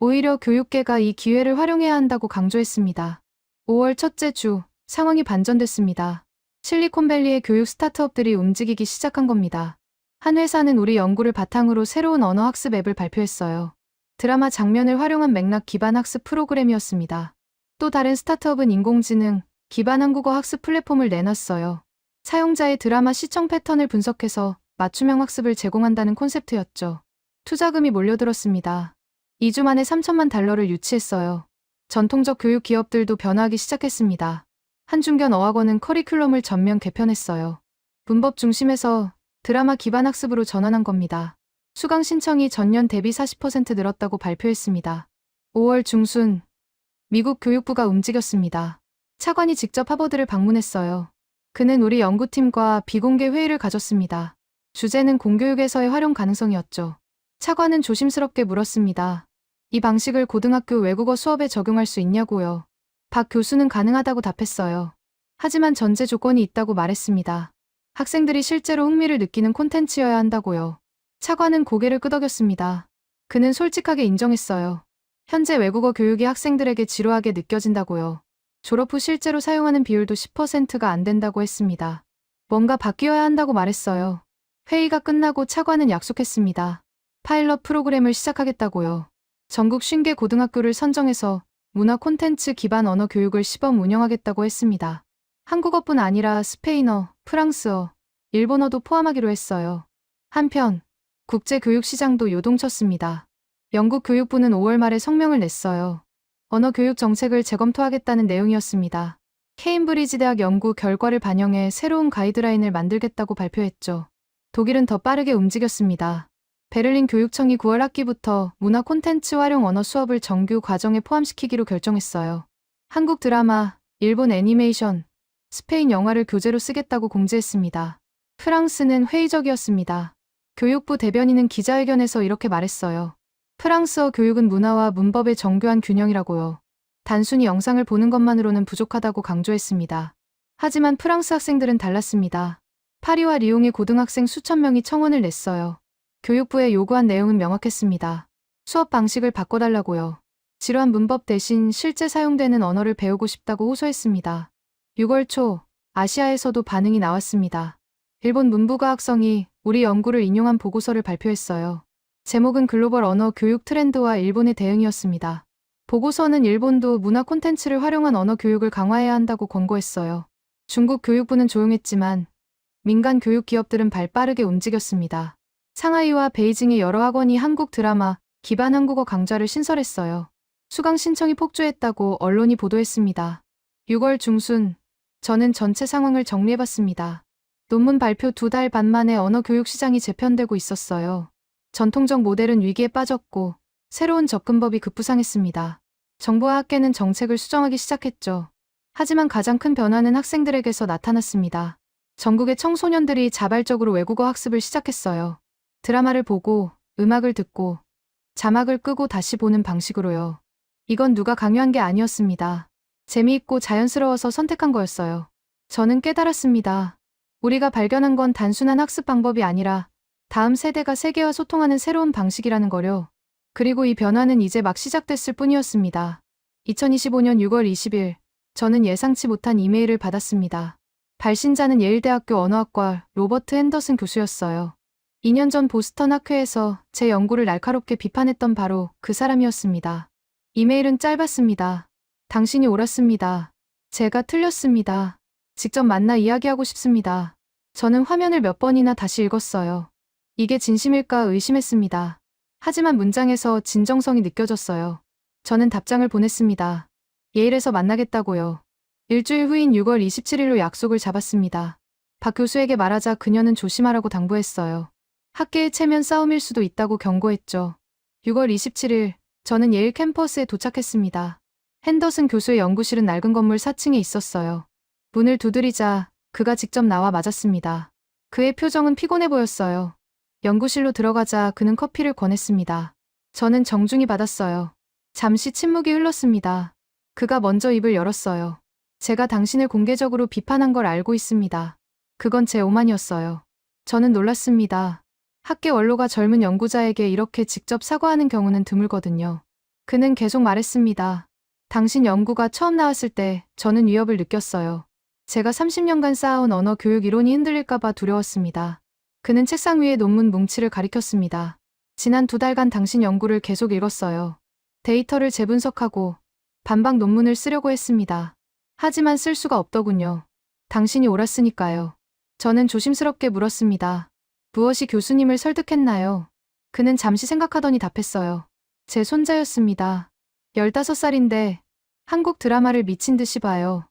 S2: 오히려 교육계가 이 기회를 활용해야 한다고 강조했습니다. 5월 첫째 주, 상황이 반전됐습니다. 실리콘밸리의 교육 스타트업들이 움직이기 시작한 겁니다. 한 회사는 우리 연구를 바탕으로 새로운 언어 학습 앱을 발표했어요. 드라마 장면을 활용한 맥락 기반 학습 프로그램이었습니다. 또 다른 스타트업은 인공지능 기반 한국어 학습 플랫폼을 내놨어요. 사용자의 드라마 시청 패턴을 분석해서 맞춤형 학습을 제공한다는 콘셉트였죠. 투자금이 몰려들었습니다. 2주 만에 3천만 달러를 유치했어요. 전통적 교육 기업들도 변화하기 시작했습니다. 한중견 어학원은 커리큘럼을 전면 개편했어요. 문법 중심에서 드라마 기반 학습으로 전환한 겁니다. 수강 신청이 전년 대비 40% 늘었다고 발표했습니다. 5월 중순, 미국 교육부가 움직였습니다. 차관이 직접 하버드를 방문했어요. 그는 우리 연구팀과 비공개 회의를 가졌습니다. 주제는 공교육에서의 활용 가능성이었죠. 차관은 조심스럽게 물었습니다. 이 방식을 고등학교 외국어 수업에 적용할 수 있냐고요. 박 교수는 가능하다고 답했어요. 하지만 전제 조건이 있다고 말했습니다. 학생들이 실제로 흥미를 느끼는 콘텐츠여야 한다고요. 차관은 고개를 끄덕였습니다. 그는 솔직하게 인정했어요. 현재 외국어 교육이 학생들에게 지루하게 느껴진다고요. 졸업 후 실제로 사용하는 비율도 10%가 안 된다고 했습니다. 뭔가 바뀌어야 한다고 말했어요. 회의가 끝나고 차관은 약속했습니다. 파일럿 프로그램을 시작하겠다고요. 전국 50개 고등학교를 선정해서 문화 콘텐츠 기반 언어 교육을 시범 운영하겠다고 했습니다. 한국어뿐 아니라 스페인어, 프랑스어, 일본어도 포함하기로 했어요. 한편, 국제교육시장도 요동쳤습니다. 영국 교육부는 5월 말에 성명을 냈어요. 언어 교육 정책을 재검토하겠다는 내용이었습니다. 케임브리지 대학 연구 결과를 반영해 새로운 가이드라인을 만들겠다고 발표했죠. 독일은 더 빠르게 움직였습니다. 베를린 교육청이 9월 학기부터 문화 콘텐츠 활용 언어 수업을 정규 과정에 포함시키기로 결정했어요. 한국 드라마, 일본 애니메이션, 스페인 영화를 교재로 쓰겠다고 공지했습니다. 프랑스는 회의적이었습니다. 교육부 대변인은 기자회견에서 이렇게 말했어요. 프랑스어 교육은 문화와 문법의 정교한 균형이라고요. 단순히 영상을 보는 것만으로는 부족하다고 강조했습니다. 하지만 프랑스 학생들은 달랐습니다. 파리와 리옹의 고등학생 수천 명이 청원을 냈어요. 교육부에 요구한 내용은 명확했습니다. 수업 방식을 바꿔달라고요. 지루한 문법 대신 실제 사용되는 언어를 배우고 싶다고 호소했습니다. 6월 초, 아시아에서도 반응이 나왔습니다. 일본 문부과학성이 우리 연구를 인용한 보고서를 발표했어요. 제목은 글로벌 언어 교육 트렌드와 일본의 대응이었습니다. 보고서는 일본도 문화 콘텐츠를 활용한 언어 교육을 강화해야 한다고 권고했어요. 중국 교육부는 조용했지만 민간 교육 기업들은 발빠르게 움직였습니다. 상하이와 베이징의 여러 학원이 한국 드라마 기반 한국어 강좌를 신설했어요. 수강 신청이 폭주했다고 언론이 보도했습니다. 6월 중순, 저는 전체 상황을 정리해봤습니다. 논문 발표 2달 반 만에 언어 교육 시장이 재편되고 있었어요. 전통적 모델은 위기에 빠졌고 새로운 접근법이 급부상했습니다. 정부와 학계는 정책을 수정하기 시작했죠. 하지만 가장 큰 변화는 학생들에게서 나타났습니다. 전국의 청소년들이 자발적으로 외국어 학습을 시작했어요. 드라마를 보고, 음악을 듣고, 자막을 끄고 다시 보는 방식으로요. 이건 누가 강요한 게 아니었습니다. 재미있고 자연스러워서 선택한 거였어요. 저는 깨달았습니다. 우리가 발견한 건 단순한 학습 방법이 아니라 다음 세대가 세계와 소통하는 새로운 방식이라는 거요. 그리고 이 변화는 이제 막 시작됐을 뿐이었습니다. 2025년 6월 20일, 저는 예상치 못한 이메일을 받았습니다. 발신자는 예일대학교 언어학과 로버트 핸더슨 교수였어요. 2년 전 보스턴 학회에서 제 연구를 날카롭게 비판했던 바로 그 사람이었습니다. 이메일은 짧았습니다. 당신이 옳았습니다. 제가 틀렸습니다. 직접 만나 이야기하고 싶습니다. 저는 화면을 몇 번이나 다시 읽었어요. 이게 진심일까 의심했습니다. 하지만 문장에서 진정성이 느껴졌어요. 저는 답장을 보냈습니다. 예일에서 만나겠다고요. 일주일 후인 6월 27일로 약속을 잡았습니다. 박 교수에게 말하자 그녀는 조심하라고 당부했어요. 학계의 체면 싸움일 수도 있다고 경고했죠. 6월 27일, 저는 예일 캠퍼스에 도착했습니다. 핸더슨 교수의 연구실은 낡은 건물 4층에 있었어요. 문을 두드리자 그가 직접 나와 맞았습니다. 그의 표정은 피곤해 보였어요. 연구실로 들어가자 그는 커피를 권했습니다. 저는 정중히 받았어요. 잠시 침묵이 흘렀습니다. 그가 먼저 입을 열었어요. 제가 당신을 공개적으로 비판한 걸 알고 있습니다. 그건 제 오만이었어요. 저는 놀랐습니다. 학계 원로가 젊은 연구자에게 이렇게 직접 사과하는 경우는 드물거든요. 그는 계속 말했습니다. 당신 연구가 처음 나왔을 때 저는 위협을 느꼈어요. 제가 30년간 쌓아온 언어 교육 이론이 흔들릴까봐 두려웠습니다. 그는 책상 위에 논문 뭉치를 가리켰습니다. 지난 2달간 당신 연구를 계속 읽었어요. 데이터를 재분석하고 반박 논문을 쓰려고 했습니다. 하지만 쓸 수가 없더군요. 당신이 옳았으니까요. 저는 조심스럽게 물었습니다. 무엇이 교수님을 설득했나요? 그는 잠시 생각하더니 답했어요. 제 손자였습니다. 15살인데 한국 드라마를 미친 듯이 봐요.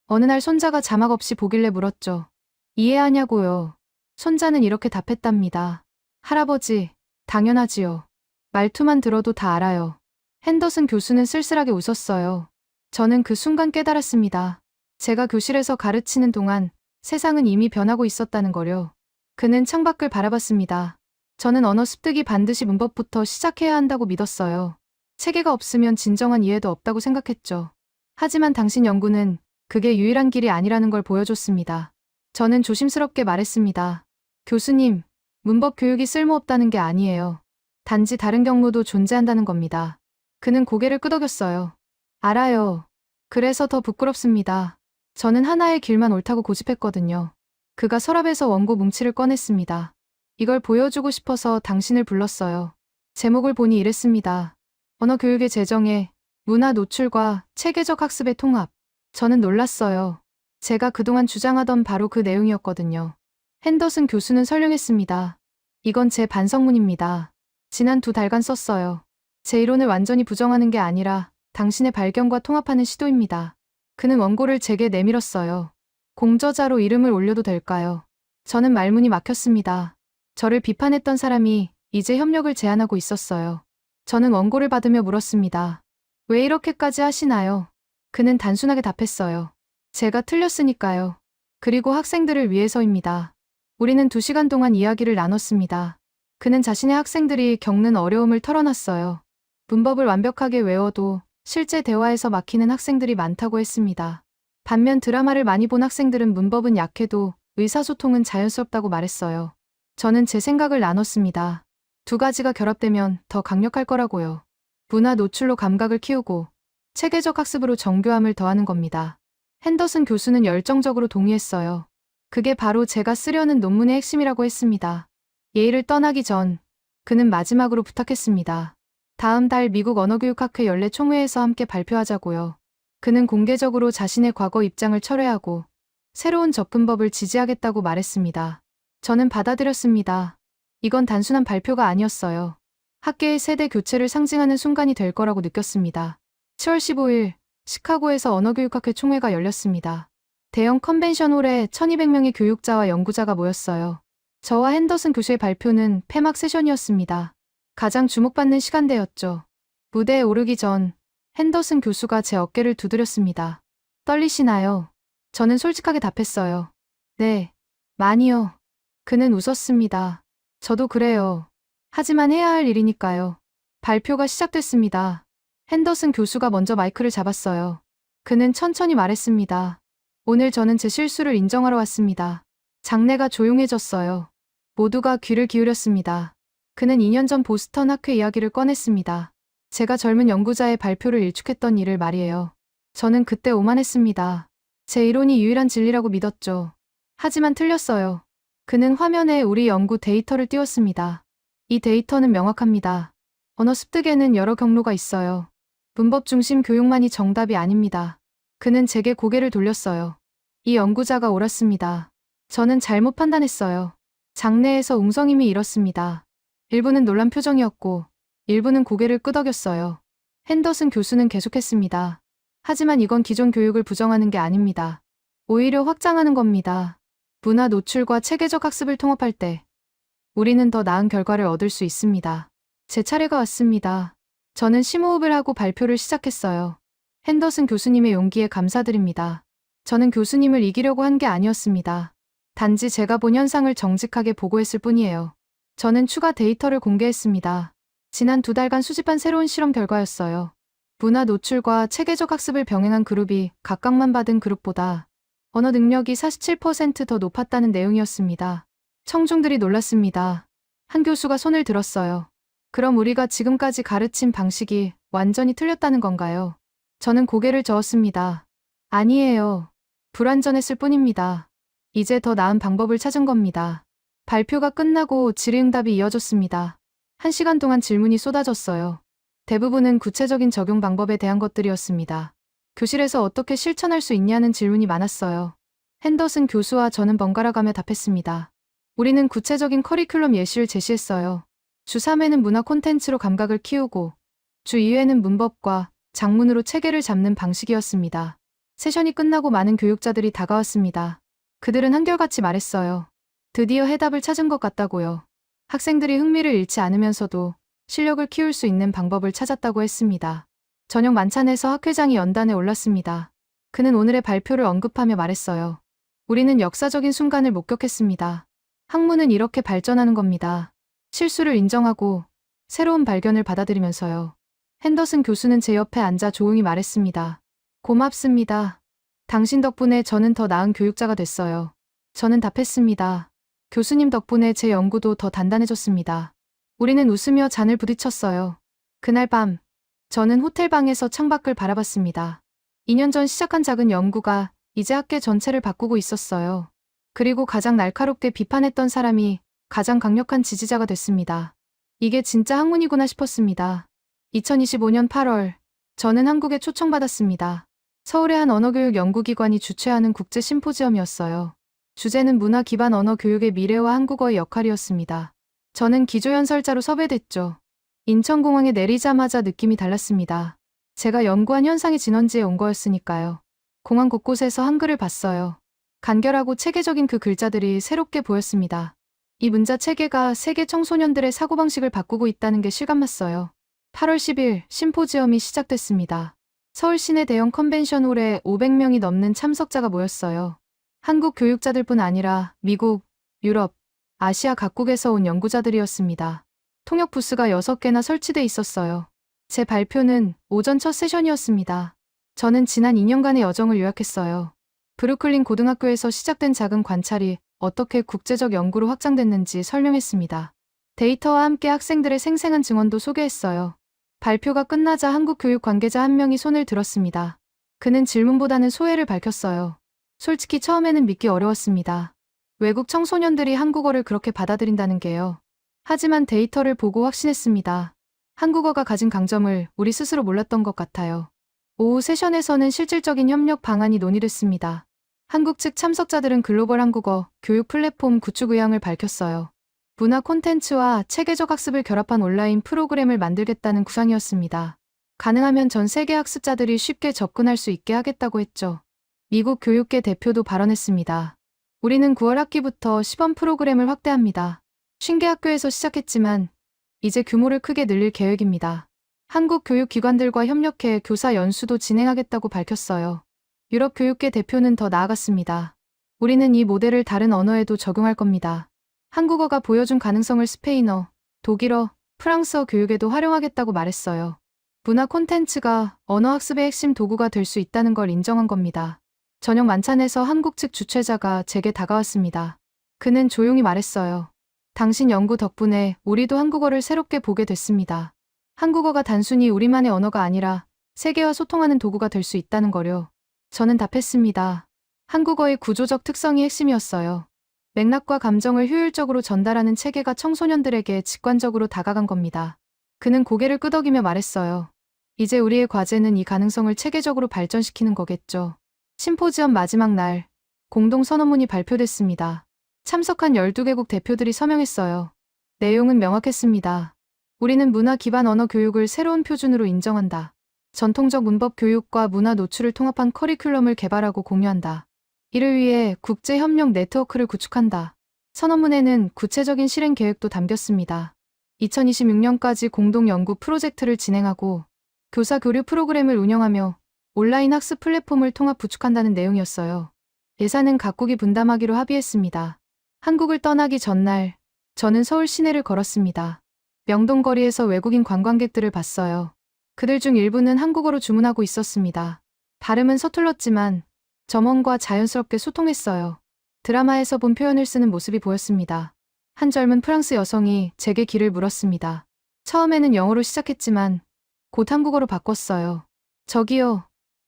S2: 어느 날 손자가 자막 없이 보길래 물었죠. 이해하냐고요. 손자는 이렇게 답했답니다. 할아버지, 당연하지요. 말투만 들어도 다 알아요. 핸더슨 교수는 쓸쓸하게 웃었어요. 저는 그 순간 깨달았습니다. 제가 교실에서 가르치는 동안 세상은 이미 변하고 있었다는 거요. 그는 창밖을 바라봤습니다. 저는 언어 습득이 반드시 문법부터 시작해야 한다고 믿었어요. 체계가 없으면 진정한 이해도 없다고 생각했죠. 하지만 당신 연구는 그게 유일한 길이 아니라는 걸 보여줬습니다. 저는 조심스럽게 말했습니다. 교수님, 문법 교육이 쓸모없다는 게 아니에요. 단지 다른 경로도 존재한다는 겁니다. 그는 고개를 끄덕였어요. 알아요. 그래서 더 부끄럽습니다. 저는 하나의 길만 옳다고 고집했거든요. 그가 서랍에서 원고 뭉치를 꺼냈습니다. 이걸 보여주고 싶어서 당신을 불렀어요. 제목을 보니 이랬습니다. 언어 교육의 재정에 문화 노출과 체계적 학습의 통합. 저는 놀랐어요. 제가 그동안 주장하던 바로 그 내용이었거든요. 핸더슨 교수는 설명했습니다. 이건 제 반성문입니다. 지난 2달간 썼어요. 제 이론을 완전히 부정하는 게 아니라 당신의 발견과 통합하는 시도입니다. 그는 원고를 제게 내밀었어요. 공저자로 이름을 올려도 될까요? 저는 말문이 막혔습니다. 저를 비판했던 사람이 이제 협력을 제안하고 있었어요. 저는 원고를 받으며 물었습니다. 왜 이렇게까지 하시나요? 그는 단순하게 답했어요. 제가 틀렸으니까요. 그리고 학생들을 위해서입니다. 우리는 2시간 동안 이야기를 나눴습니다. 그는 자신의 학생들이 겪는 어려움을 털어놨어요. 문법을 완벽하게 외워도 실제 대화에서 막히는 학생들이 많다고 했습니다. 반면 드라마를 많이 본 학생들은 문법은 약해도 의사소통은 자연스럽다고 말했어요. 저는 제 생각을 나눴습니다. 2가지가 결합되면 더 강력할 거라고요. 문화 노출로 감각을 키우고 체계적 학습으로 정교함을 더하는 겁니다. 핸더슨 교수는 열정적으로 동의했어요. 그게 바로 제가 쓰려는 논문의 핵심이라고 했습니다. 예일을 떠나기 전 그는 마지막으로 부탁했습니다. 다음 달 미국 언어교육학회 연례 총회에서 함께 발표하자고요. 그는 공개적으로 자신의 과거 입장을 철회하고 새로운 접근법을 지지하겠다고 말했습니다. 저는 받아들였습니다. 이건 단순한 발표가 아니었어요. 학계의 세대 교체를 상징하는 순간이 될 거라고 느꼈습니다. 10월 15일 시카고에서 언어교육학회 총회가 열렸습니다. 대형 컨벤션홀에 1200명의 교육자와 연구자가 모였어요. 저와 핸더슨 교수의 발표는 폐막 세션이었습니다. 가장 주목받는 시간대였죠. 무대에 오르기 전 핸더슨 교수가 제 어깨를 두드렸습니다. 떨리시나요? 저는 솔직하게 답했어요. 네, 많이요. 그는 웃었습니다. 저도 그래요. 하지만 해야 할 일이니까요. 발표가 시작됐습니다. 핸더슨 교수가 먼저 마이크를 잡았어요. 그는 천천히 말했습니다. 오늘 저는 제 실수를 인정하러 왔습니다. 장내가 조용해졌어요. 모두가 귀를 기울였습니다. 그는 2년 전 보스턴 학회 이야기를 꺼냈습니다. 제가 젊은 연구자의 발표를 일축했던 일을 말이에요. 저는 그때 오만했습니다. 제 이론이 유일한 진리라고 믿었죠. 하지만 틀렸어요. 그는 화면에 우리 연구 데이터를 띄웠습니다. 이 데이터는 명확합니다. 언어 습득에는 여러 경로가 있어요. 문법 중심 교육만이 정답이 아닙니다. 그는 제게 고개를 돌렸어요. 이 연구자가 옳았습니다. 저는 잘못 판단했어요. 장내에서 웅성임이 일었습니다. 일부는 놀란 표정이었고, 일부는 고개를 끄덕였어요. 핸더슨 교수는 계속했습니다. 하지만 이건 기존 교육을 부정하는 게 아닙니다. 오히려 확장하는 겁니다. 문화 노출과 체계적 학습을 통합할 때, 우리는 더 나은 결과를 얻을 수 있습니다. 제 차례가 왔습니다. 저는 심호흡을 하고 발표를 시작했어요. 핸더슨 교수님의 용기에 감사드립니다. 저는 교수님을 이기려고 한 게 아니었습니다. 단지 제가 본 현상을 정직하게 보고했을 뿐이에요. 저는 추가 데이터를 공개했습니다. 지난 2달간 수집한 새로운 실험 결과였어요. 문화 노출과 체계적 학습을 병행한 그룹이 각각만 받은 그룹보다 언어 능력이 47% 더 높았다는 내용이었습니다. 청중들이 놀랐습니다. 한 교수가 손을 들었어요. 그럼 우리가 지금까지 가르친 방식이 완전히 틀렸다는 건가요? 저는 고개를 저었습니다. 아니에요. 불완전했을 뿐입니다. 이제 더 나은 방법을 찾은 겁니다. 발표가 끝나고 질의응답이 이어졌습니다. 1시간 동안 질문이 쏟아졌어요. 대부분은 구체적인 적용 방법에 대한 것들이었습니다. 교실에서 어떻게 실천할 수 있냐는 질문이 많았어요. 핸더슨 교수와 저는 번갈아가며 답했습니다. 우리는 구체적인 커리큘럼 예시를 제시했어요. 주 3회는 문화 콘텐츠로 감각을 키우고 주 2회는 문법과 작문으로 체계를 잡는 방식이었습니다. 세션이 끝나고 많은 교육자들이 다가왔습니다. 그들은 한결같이 말했어요. 드디어 해답을 찾은 것 같다고요. 학생들이 흥미를 잃지 않으면서도 실력을 키울 수 있는 방법을 찾았다고 했습니다. 저녁 만찬에서 학회장이 연단에 올랐습니다. 그는 오늘의 발표를 언급하며 말했어요. 우리는 역사적인 순간을 목격했습니다. 학문은 이렇게 발전하는 겁니다. 실수를 인정하고 새로운 발견을 받아들이면서요. 핸더슨 교수는 제 옆에 앉아 조용히 말했습니다. 고맙습니다. 당신 덕분에 저는 더 나은 교육자가 됐어요. 저는 답했습니다. 교수님 덕분에 제 연구도 더 단단해졌습니다. 우리는 웃으며 잔을 부딪혔어요. 그날 밤, 저는 호텔방에서 창밖을 바라봤습니다. 2년 전 시작한 작은 연구가 이제 학계 전체를 바꾸고 있었어요. 그리고 가장 날카롭게 비판했던 사람이 가장 강력한 지지자가 됐습니다. 이게 진짜 학문이구나 싶었습니다. 2025년 8월, 저는 한국에 초청받았습니다. 서울의 한 언어교육 연구기관이 주최하는 국제 심포지엄이었어요. 주제는 문화 기반 언어 교육의 미래와 한국어의 역할이었습니다. 저는 기조연설자로 섭외됐죠. 인천공항에 내리자마자 느낌이 달랐습니다. 제가 연구한 현상이 진원지에 온 거였으니까요. 공항 곳곳에서 한글을 봤어요. 간결하고 체계적인 그 글자들이 새롭게 보였습니다. 이 문자 체계가 세계 청소년들의 사고방식을 바꾸고 있다는 게 실감났어요. 8월 10일 심포지엄이 시작됐습니다. 서울 시내 대형 컨벤션홀에 500명이 넘는 참석자가 모였어요. 한국 교육자들뿐 아니라 미국, 유럽, 아시아 각국에서 온 연구자들이었습니다. 통역 부스가 6개나 설치돼 있었어요. 제 발표는 오전 첫 세션이었습니다. 저는 지난 2년간의 여정을 요약했어요. 브루클린 고등학교에서 시작된 작은 관찰이 어떻게 국제적 연구로 확장됐는지 설명했습니다. 데이터와 함께 학생들의 생생한 증언도 소개했어요. 발표가 끝나자 한국 교육 관계자 한 명이 손을 들었습니다. 그는 질문보다는 소회를 밝혔어요. 솔직히 처음에는 믿기 어려웠습니다. 외국 청소년들이 한국어를 그렇게 받아들인다는 게요. 하지만 데이터를 보고 확신했습니다. 한국어가 가진 강점을 우리 스스로 몰랐던 것 같아요. 오후 세션에서는 실질적인 협력 방안이 논의됐습니다. 한국 측 참석자들은 글로벌 한국어 교육 플랫폼 구축 의향을 밝혔어요. 문화 콘텐츠와 체계적 학습을 결합한 온라인 프로그램을 만들겠다는 구상이었습니다. 가능하면 전 세계 학습자들이 쉽게 접근할 수 있게 하겠다고 했죠. 미국 교육계 대표도 발언했습니다. 우리는 9월 학기부터 시범 프로그램을 확대합니다. 50개학교에서 시작했지만 이제 규모를 크게 늘릴 계획입니다. 한국 교육기관들과 협력해 교사 연수도 진행하겠다고 밝혔어요. 유럽 교육계 대표는 더 나아갔습니다. 우리는 이 모델을 다른 언어에도 적용할 겁니다. 한국어가 보여준 가능성을 스페인어, 독일어, 프랑스어 교육에도 활용하겠다고 말했어요. 문화 콘텐츠가 언어 학습의 핵심 도구가 될 수 있다는 걸 인정한 겁니다. 저녁 만찬에서 한국 측 주최자가 제게 다가왔습니다. 그는 조용히 말했어요. 당신 연구 덕분에 우리도 한국어를 새롭게 보게 됐습니다. 한국어가 단순히 우리만의 언어가 아니라 세계와 소통하는 도구가 될 수 있다는 거요. 저는 답했습니다. 한국어의 구조적 특성이 핵심이었어요. 맥락과 감정을 효율적으로 전달하는 체계가 청소년들에게 직관적으로 다가간 겁니다. 그는 고개를 끄덕이며 말했어요. 이제 우리의 과제는 이 가능성을 체계적으로 발전시키는 거겠죠. 심포지엄 마지막 날, 공동 선언문이 발표됐습니다. 참석한 12개국 대표들이 서명했어요. 내용은 명확했습니다. 우리는 문화 기반 언어 교육을 새로운 표준으로 인정한다. 전통적 문법 교육과 문화 노출을 통합한 커리큘럼을 개발하고 공유한다. 이를 위해 국제 협력 네트워크를 구축한다. 선언문에는 구체적인 실행 계획도 담겼습니다. 2026년까지 공동 연구 프로젝트를 진행하고 교사 교류 프로그램을 운영하며 온라인 학습 플랫폼을 통합 구축한다는 내용이었어요. 예산은 각국이 분담하기로 합의했습니다. 한국을 떠나기 전날, 저는 서울 시내를 걸었습니다. 명동거리에서 외국인 관광객들을 봤어요. 그들 중 일부는 한국어로 주문하고 있었습니다. 발음은 서툴렀지만 점원과 자연스럽게 소통했어요. 드라마에서 본 표현을 쓰는 모습이 보였습니다. 한 젊은 프랑스 여성이 제게 길을 물었습니다. 처음에는 영어로 시작했지만 곧 한국어로 바꿨어요. 저기요,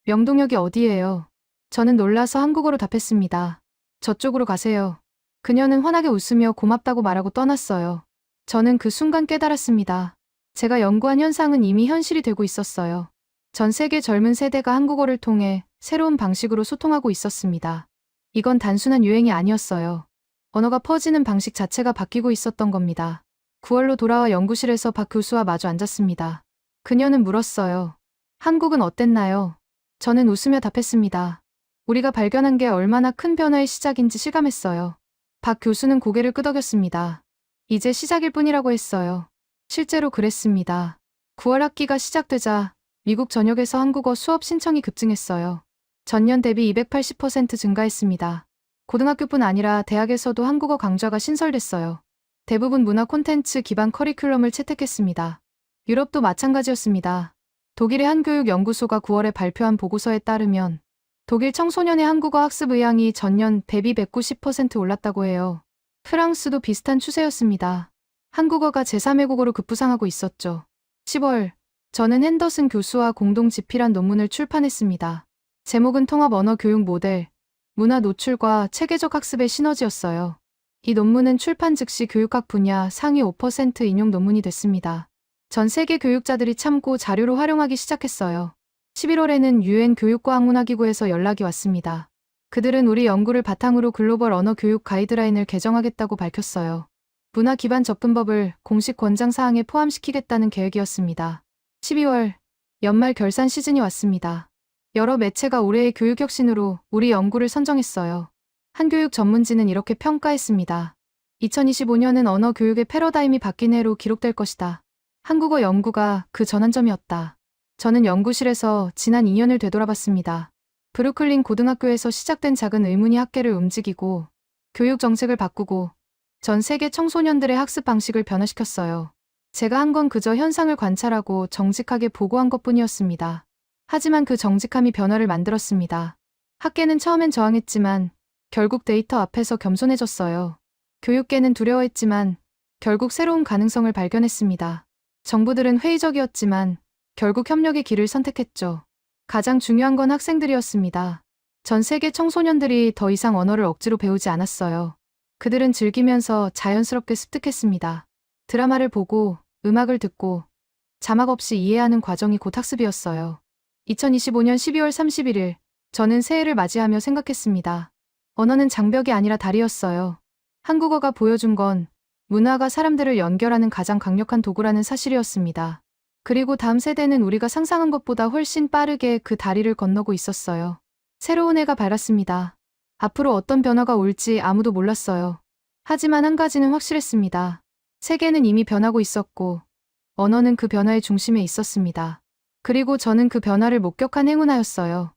S2: 명동역이 어디예요? 저는 놀라서 한국어로 답했습니다. 저쪽으로 가세요. 그녀는 환하게 웃으며 고맙다고 말하고 떠났어요. 저는 그 순간 깨달았습니다. 제가 연구한 현상은 이미 현실이 되고 있었어요. 전 세계 젊은 세대가 한국어를 통해 새로운 방식으로 소통하고 있었습니다. 이건 단순한 유행이 아니었어요. 언어가 퍼지는 방식 자체가 바뀌고 있었던 겁니다. 9월로 돌아와 연구실에서 박 교수와 마주 앉았습니다. 그녀는 물었어요. 한국은 어땠나요? 저는 웃으며 답했습니다. 우리가 발견한 게 얼마나 큰 변화의 시작인지 실감했어요. 박 교수는 고개를 끄덕였습니다. 이제 시작일 뿐이라고 했어요. 실제로 그랬습니다. 9월 학기가 시작되자 미국 전역에서 한국어 수업 신청이 급증했어요. 전년 대비 280% 증가했습니다. 고등학교뿐 아니라 대학에서도 한국어 강좌가 신설됐어요. 대부분 문화 콘텐츠 기반 커리큘럼을 채택했습니다. 유럽도 마찬가지였습니다. 독일의 한 교육연구소가 9월에 발표한 보고서에 따르면 독일 청소년의 한국어 학습 의향이 전년 대비 190% 올랐다고 해요. 프랑스도 비슷한 추세였습니다. 한국어가 제3외국어로 급부상하고 있었죠. 10월, 저는 핸더슨 교수와 공동 집필한 논문을 출판했습니다. 제목은 통합 언어 교육 모델, 문화 노출과 체계적 학습의 시너지였어요. 이 논문은 출판 즉시 교육학 분야 상위 5% 인용 논문이 됐습니다. 전 세계 교육자들이 참고 자료로 활용하기 시작했어요. 11월에는 UN 교육과학문화기구에서 연락이 왔습니다. 그들은 우리 연구를 바탕으로 글로벌 언어 교육 가이드라인을 개정하겠다고 밝혔어요. 문화 기반 접근법을 공식 권장 사항에 포함시키겠다는 계획이었습니다. 12월, 연말 결산 시즌이 왔습니다. 여러 매체가 올해의 교육 혁신으로 우리 연구를 선정했어요. 한 교육 전문지는 이렇게 평가했습니다. 2025년은 언어 교육의 패러다임이 바뀐 해로 기록될 것이다. 한국어 연구가 그 전환점이었다. 저는 연구실에서 지난 2년을 되돌아봤습니다. 브루클린 고등학교에서 시작된 작은 의문이 학계를 움직이고 교육 정책을 바꾸고 전 세계 청소년들의 학습 방식을 변화시켰어요. 제가 한 건 그저 현상을 관찰하고 정직하게 보고한 것뿐이었습니다. 하지만 그 정직함이 변화를 만들었습니다. 학계는 처음엔 저항했지만 결국 데이터 앞에서 겸손해졌어요. 교육계는 두려워했지만 결국 새로운 가능성을 발견했습니다. 정부들은 회의적이었지만 결국 협력의 길을 선택했죠. 가장 중요한 건 학생들이었습니다. 전 세계 청소년들이 더 이상 언어를 억지로 배우지 않았어요. 그들은 즐기면서 자연스럽게 습득했습니다. 드라마를 보고, 음악을 듣고, 자막 없이 이해하는 과정이 곧 학습이었어요. 2025년 12월 31일, 저는 새해를 맞이하며 생각했습니다. 언어는 장벽이 아니라 다리였어요. 한국어가 보여준 건 문화가 사람들을 연결하는 가장 강력한 도구라는 사실이었습니다. 그리고 다음 세대는 우리가 상상한 것보다 훨씬 빠르게 그 다리를 건너고 있었어요. 새로운 해가 밝았습니다. 앞으로 어떤 변화가 올지 아무도 몰랐어요. 하지만 한 가지는 확실했습니다. 세계는 이미 변하고 있었고, 언어는 그 변화의 중심에 있었습니다. 그리고 저는 그 변화를 목격한 행운아였어요.